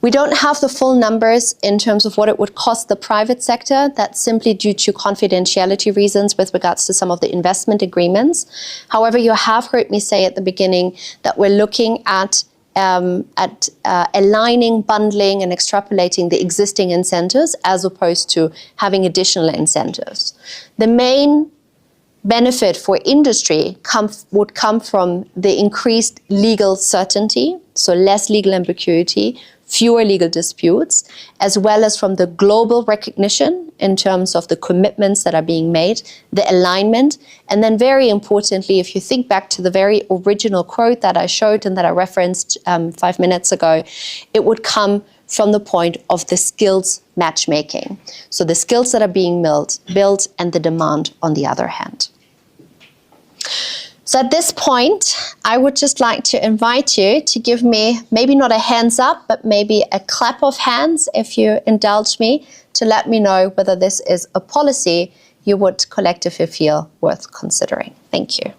We don't have the full numbers in terms of what it would cost the private sector. That's simply due to confidentiality reasons with regards to some of the investment agreements. However, you have heard me say at the beginning that we're looking at aligning, bundling, and extrapolating the existing incentives as opposed to having additional incentives. The main benefit for industry would come from the increased legal certainty, so less legal ambiguity, fewer legal disputes, as well as from the global recognition in terms of the commitments that are being made, the alignment, and then very importantly, if you think back to the very original quote that I showed and that I referenced 5 minutes ago, it would come from the point of the skills matchmaking. So the skills that are being built and the demand on the other hand. So at this point, I would just like to invite you to give me maybe not a hands up, but maybe a clap of hands, if you indulge me, to let me know whether this is a policy you would collectively feel worth considering. Thank you.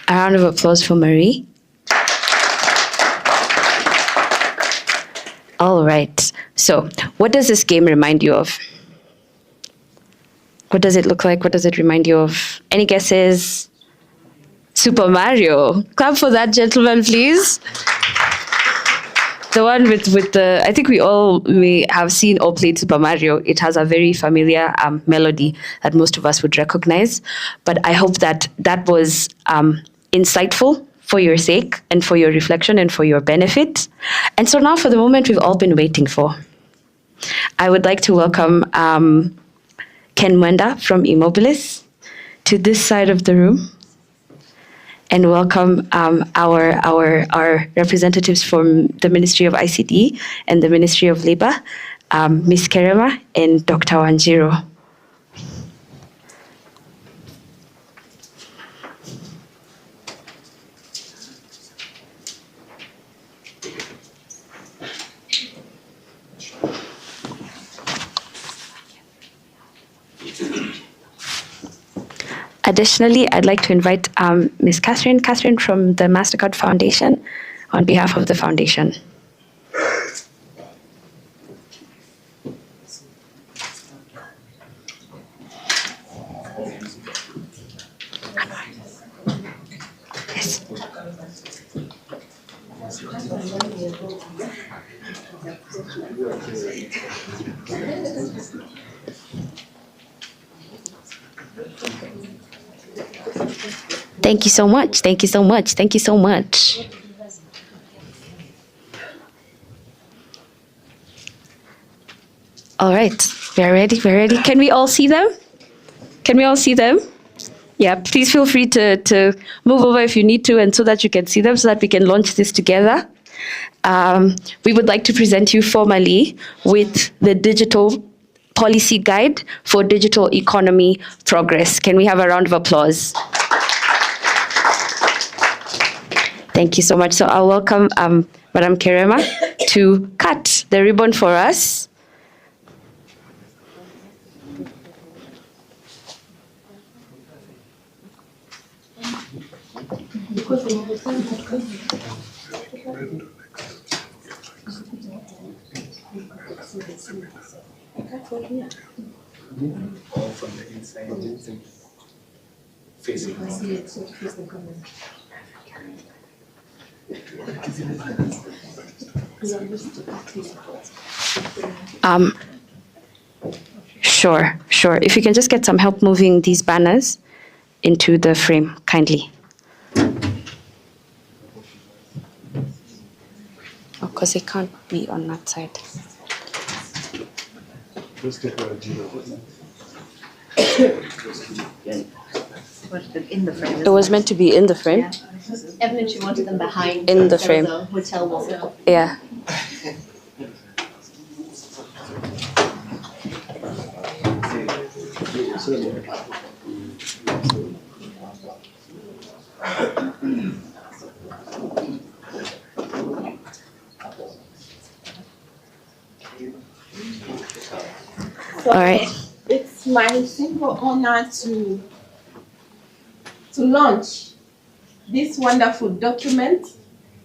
A round of applause for Marie. All right. So, what does this game remind you of? What does it look like? What does it remind you of? Any guesses? Super Mario. Clap for that, gentleman, please. The one with the, I think we have seen or played Super Mario. It has a very familiar melody that most of us would recognize. But I hope that was insightful for your sake and for your reflection and for your benefit. And so now for the moment we've all been waiting for. I would like to welcome Ken Mwenda from Immobilis to this side of the room, and welcome our representatives from the Ministry of ICT and the Ministry of Labour, Ms. Kerema and Dr. Wanjiro. Additionally, I'd like to invite Ms. Catherine from the MasterCard Foundation on behalf of the foundation. Yes. Thank you so much. Thank you so much. Thank you so much. All right, we're ready. We're ready. Can we all see them? Can we all see them? Yeah, please feel free to move over if you need to, and so that you can see them, so that we can launch this together. We would like to present you formally with the Digital Policy Guide for Digital Economy Progress. Can we have a round of applause? Thank you so much. So I'll welcome Madam Kerema to cut the ribbon for us. From the inside, facing. Sure. If you can just get some help moving these banners into the frame, kindly. Because it can't be on that side. In the frame. It was meant to be in the frame. Evelyn, she wanted them behind. In the frame. Hotel wall. Yeah. All right. It's my simple honor to launch this wonderful document,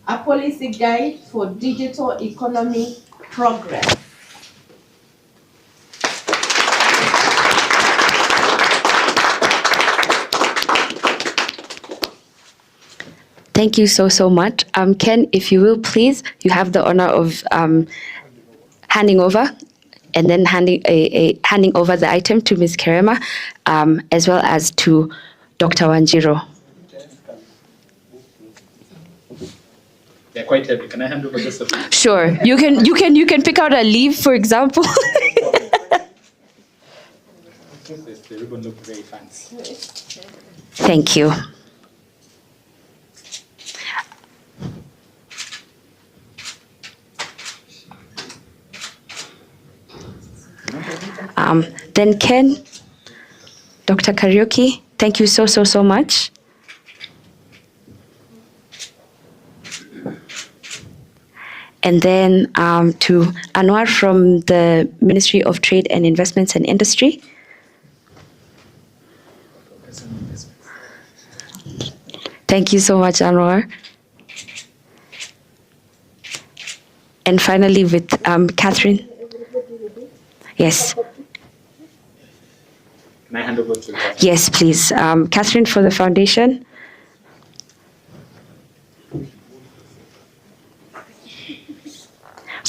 a policy guide for digital economy progress. Thank you so much. Ken, if you will, please, you have the honor of handing over and then handing over the item to Ms. Kerema, as well as to Dr. Wanjiro. They're quite heavy. Can I hand over just a bit? Sure. You can pick out a leaf, for example. The ribbon looked very fancy. Thank you. Then Ken, Dr. Karaoke, thank you so much. And then to Anwar from the Ministry of Trade and Investments and Industry. Thank you so much, Anwar. And finally with Catherine. Yes. Can I hand over to Catherine? Yes, please. Catherine for the foundation.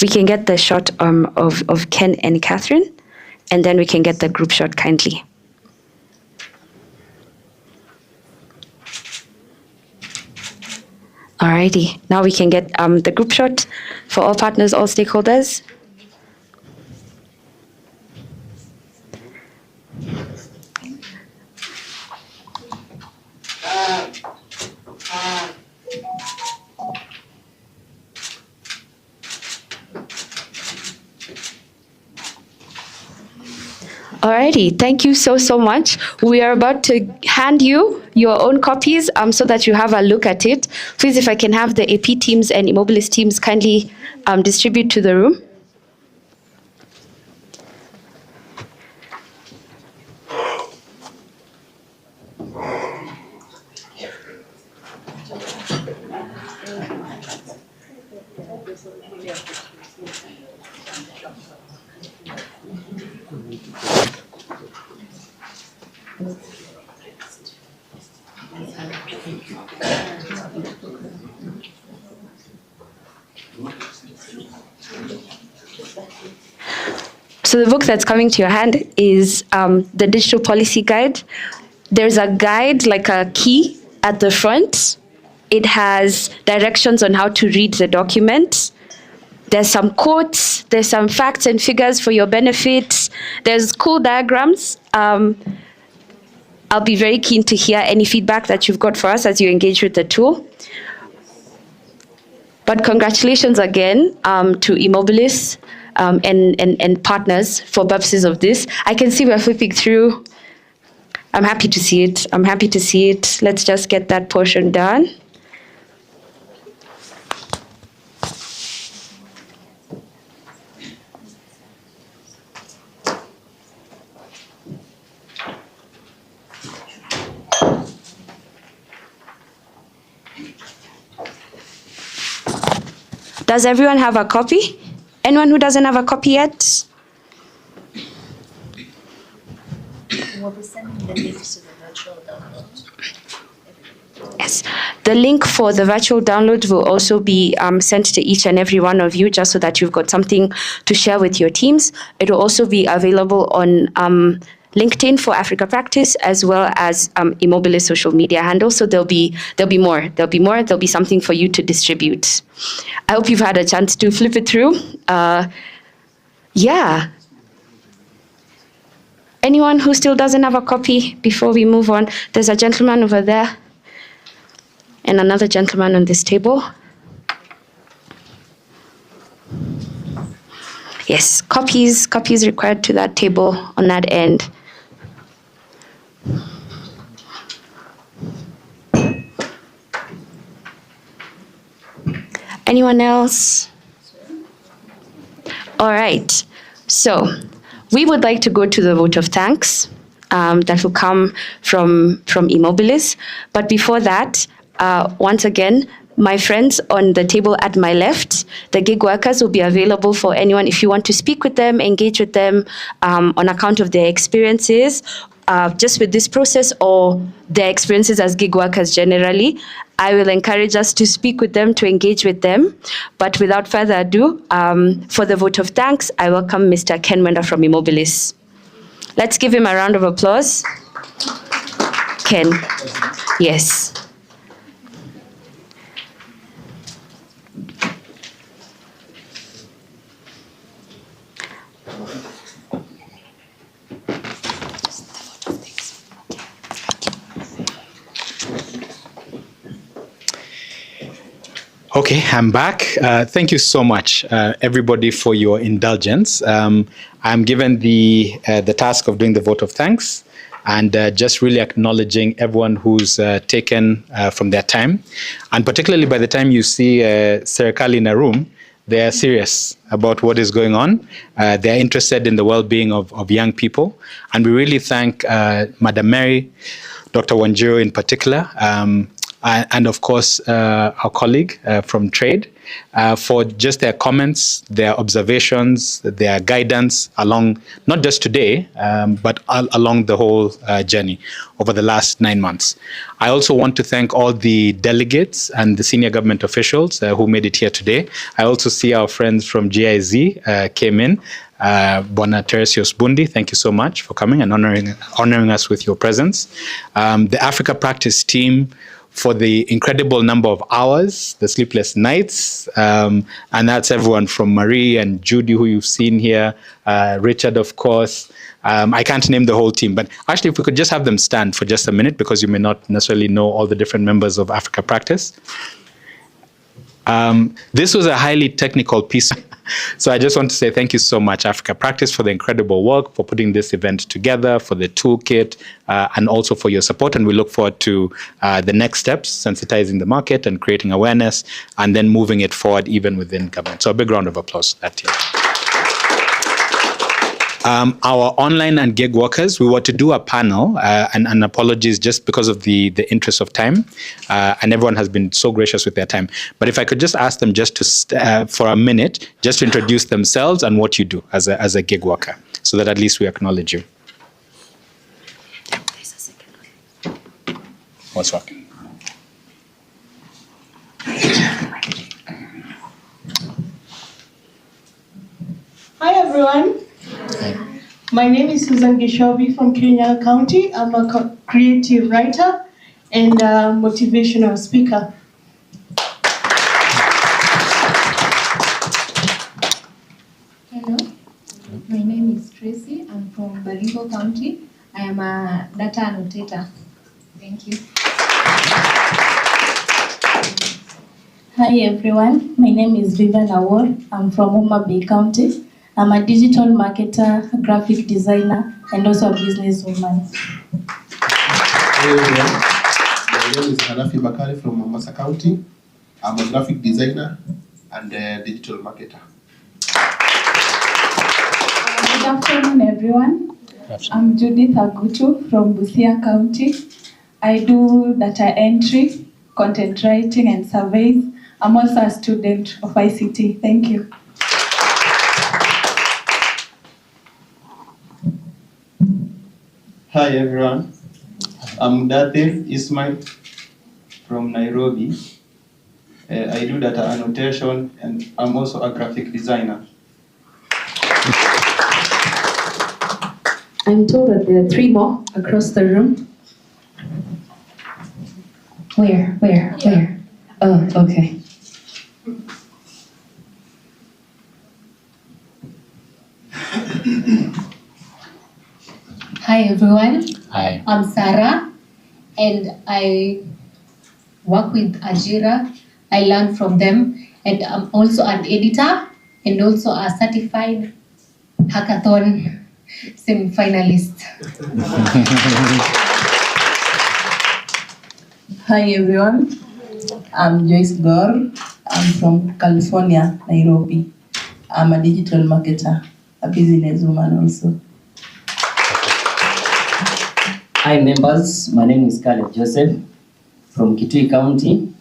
We can get the shot of Ken and Catherine, and then we can get the group shot kindly. Alrighty, now we can get the group shot for all partners, all stakeholders. Alrighty, thank you so much. We are about to hand you your own copies so that you have a look at it. Please, if I can have the AP teams and Immobilis teams kindly distribute to the room. So the book that's coming to your hand is the Digital Policy Guide. There's a guide, like a key at the front. It has directions on how to read the document. There's some quotes, there's some facts and figures for your benefit. There's cool diagrams. I'll be very keen to hear any feedback that you've got for us as you engage with the tool. But congratulations again to Immobilis and partners for purposes of this. I can see we're flipping through. I'm happy to see it. I'm happy to see it. Let's just get that portion done. Does everyone have a copy? Anyone who doesn't have a copy yet? We'll be sending the links to the virtual download. Yes. The link for the virtual download will also be sent to each and every one of you, just so that you've got something to share with your teams. It will also be available on LinkedIn for Africa Practice, as well as Immobilis social media handle. So there'll be more. There'll be something for you to distribute. I hope you've had a chance to flip it through. Yeah. Anyone who still doesn't have a copy before we move on? There's a gentleman over there and another gentleman on this table. Yes, copies required to that table on that end. Anyone else? All right. So we would like to go to the vote of thanks that will come from Immobilis. But before that, once again, my friends on the table at my left, the gig workers, will be available for anyone if you want to speak with them, engage with them on account of their experiences, just with this process or their experiences as gig workers generally. I will encourage us to speak with them, to engage with them. But without further ado, for the vote of thanks, I welcome Mr. Ken Mwenda from Immobilis. Let's give him a round of applause. Ken. Yes. Okay, I'm back. Thank you so much, everybody, for your indulgence. I'm given the task of doing the vote of thanks and just really acknowledging everyone who's taken from their time. And particularly by the time you see Serikali in a room, they're serious about what is going on. They're interested in the well-being of young people. And we really thank Madam Mary, Dr. Wanjiru in particular, and of course, our colleague from Trade, for just their comments, their observations, their guidance along, not just today, but along the whole journey over the last 9 months. I also want to thank all the delegates and the senior government officials who made it here today. I also see our friends from GIZ came in. Bona Teresios Bundi, thank you so much for coming and honoring us with your presence. The Africa Practice team, for the incredible number of hours, the sleepless nights, and that's everyone from Marie and Judy, who you've seen here, Richard, of course. I can't name the whole team, but actually, if we could just have them stand for just a minute, because you may not necessarily know all the different members of Africa Practice. This was a highly technical piece. So I just want to say thank you so much, Africa Practice, for the incredible work, for putting this event together, for the toolkit, and also for your support. And we look forward to the next steps, sensitizing the market and creating awareness, and then moving it forward even within government. So a big round of applause to that team. Our online and gig workers, we were to do a panel, and apologies just because of the interest of time, and everyone has been so gracious with their time. But if I could just ask them just to, for a minute, just to introduce themselves and what you do as a gig worker, so that at least we acknowledge you. What's working? Hi everyone. My name is Susan Gishobi from Kirinyaga County. I'm a creative writer and a motivational speaker. Hello, my name is Tracy. I'm from Baringo County. I am a data annotator. Thank you. Hi everyone, my name is Vivian Award. I'm from Homa Bay County. I'm a digital marketer, a graphic designer, and also a businesswoman. Hey everyone, my name is Hanafi Bakari from Mombasa County. I'm a graphic designer and a digital marketer. Good afternoon everyone. I'm Judith Agutu from Busia County. I do data entry, content writing, and surveys. I'm also a student of ICT. Thank you. Hi everyone, I'm Dathir Ismail from Nairobi. I do data annotation and I'm also a graphic designer. I'm told that there are 3 more across the room. Where? Oh, okay. Hi everyone. Hi. I'm Sarah and I work with Ajira. I learn from them and I'm also an editor and also a certified hackathon semi-finalist. Hi everyone, I'm Joyce Gore. I'm from California, Nairobi. I'm a digital marketer, a businesswoman also. Hi members, my name is Caleb Joseph from Kitui County.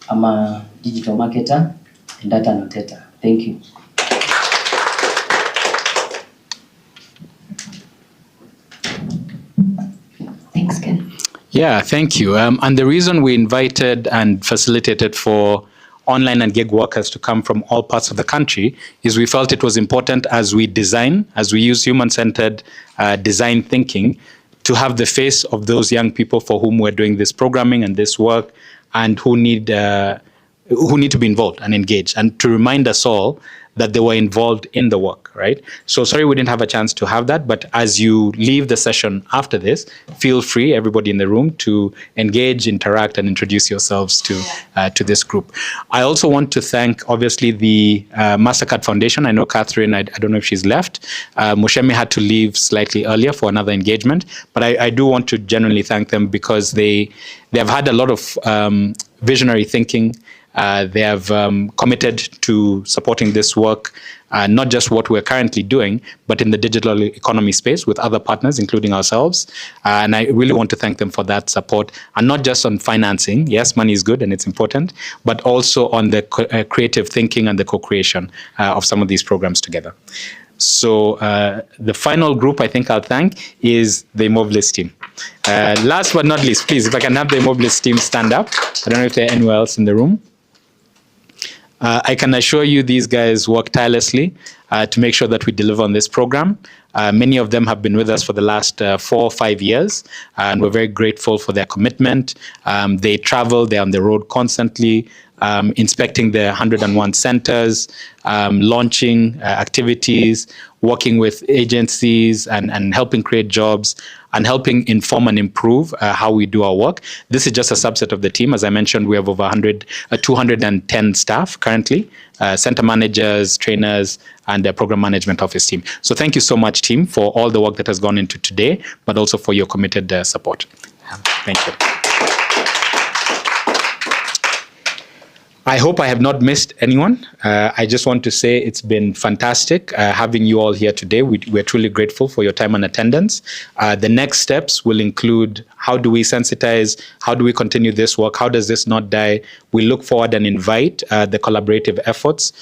I'm a digital marketer and data annotator. Thank you. Thanks, Ken. Yeah, thank you. And the reason we invited and facilitated for online and gig workers to come from all parts of the country is we felt it was important as we design, as we use human-centered design thinking, to have the face of those young people for whom we're doing this programming and this work and who need to be involved and engaged, and to remind us all that they were involved in the work, right? So sorry we didn't have a chance to have that, but as you leave the session after this, feel free, everybody in the room, to engage, interact, and introduce yourselves to this group. I also want to thank, obviously, the MasterCard Foundation. I know Catherine, I don't know if she's left. Mushemi had to leave slightly earlier for another engagement, but I do want to genuinely thank them because they have had a lot of visionary thinking. They have committed to supporting this work, not just what we're currently doing, but in the digital economy space with other partners, including ourselves. And I really want to thank them for that support, and not just on financing. Yes, money is good and it's important, but also on the creative thinking and the co-creation of some of these programs together. So the final group I think I'll thank is the Immobilis team. Last but not least, please, if I can have the Immobilis team stand up. I don't know if there are anywhere else in the room. I can assure you these guys work tirelessly to make sure that we deliver on this program. Many of them have been with us for the last 4 or 5 years, and we're very grateful for their commitment. They travel, they're on the road constantly, inspecting the 101 centers, launching activities, working with agencies and helping create jobs and helping inform and improve how we do our work. This is just a subset of the team. As I mentioned, we have over 210 staff currently, center managers, trainers, and the program management office team. So thank you so much, team, for all the work that has gone into today, but also for your committed support. Thank you. I hope I have not missed anyone. I just want to say it's been fantastic having you all here today. We're truly grateful for your time and attendance. The next steps will include how do we sensitize, how do we continue this work, how does this not die? We look forward and invite the collaborative efforts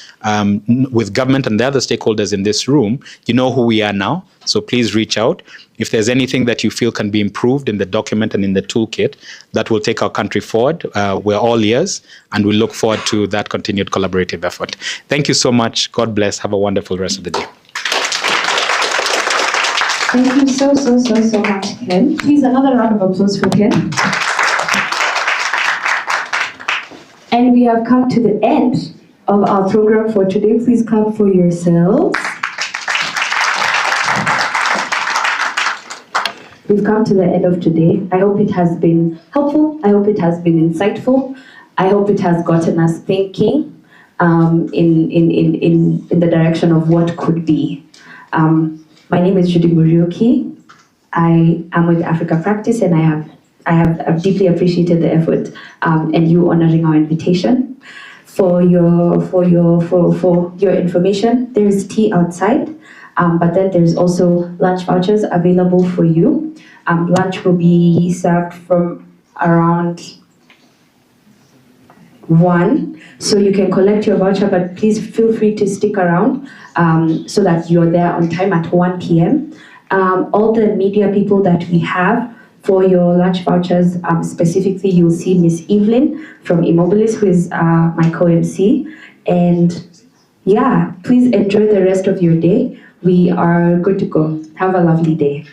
with government and the other stakeholders in this room. You know who we are now, so please reach out. If there's anything that you feel can be improved in the document and in the toolkit that will take our country forward, we're all ears, and we look forward to that continued collaborative effort. Thank you so much. God bless. Have a wonderful rest of the day. Thank you so much, Ken. Please, another round of applause for Ken. And we have come to the end of our program for today. Please clap for yourselves. We've come to the end of today. I hope it has been helpful. I hope it has been insightful. I hope it has gotten us thinking in the direction of what could be. My name is Judy Muriuki. I am with Africa Practice, and I've deeply appreciated the effort and you honoring our invitation. For your information, there is tea outside, but then there's also lunch vouchers available for you. Lunch will be served from around 1, so you can collect your voucher, but please feel free to stick around so that you're there on time at 1 p.m. All the media people that we have for your lunch vouchers, specifically, you'll see Miss Evelyn from Immobilis, who is my co-MC. And yeah, please enjoy the rest of your day. We are good to go. Have a lovely day.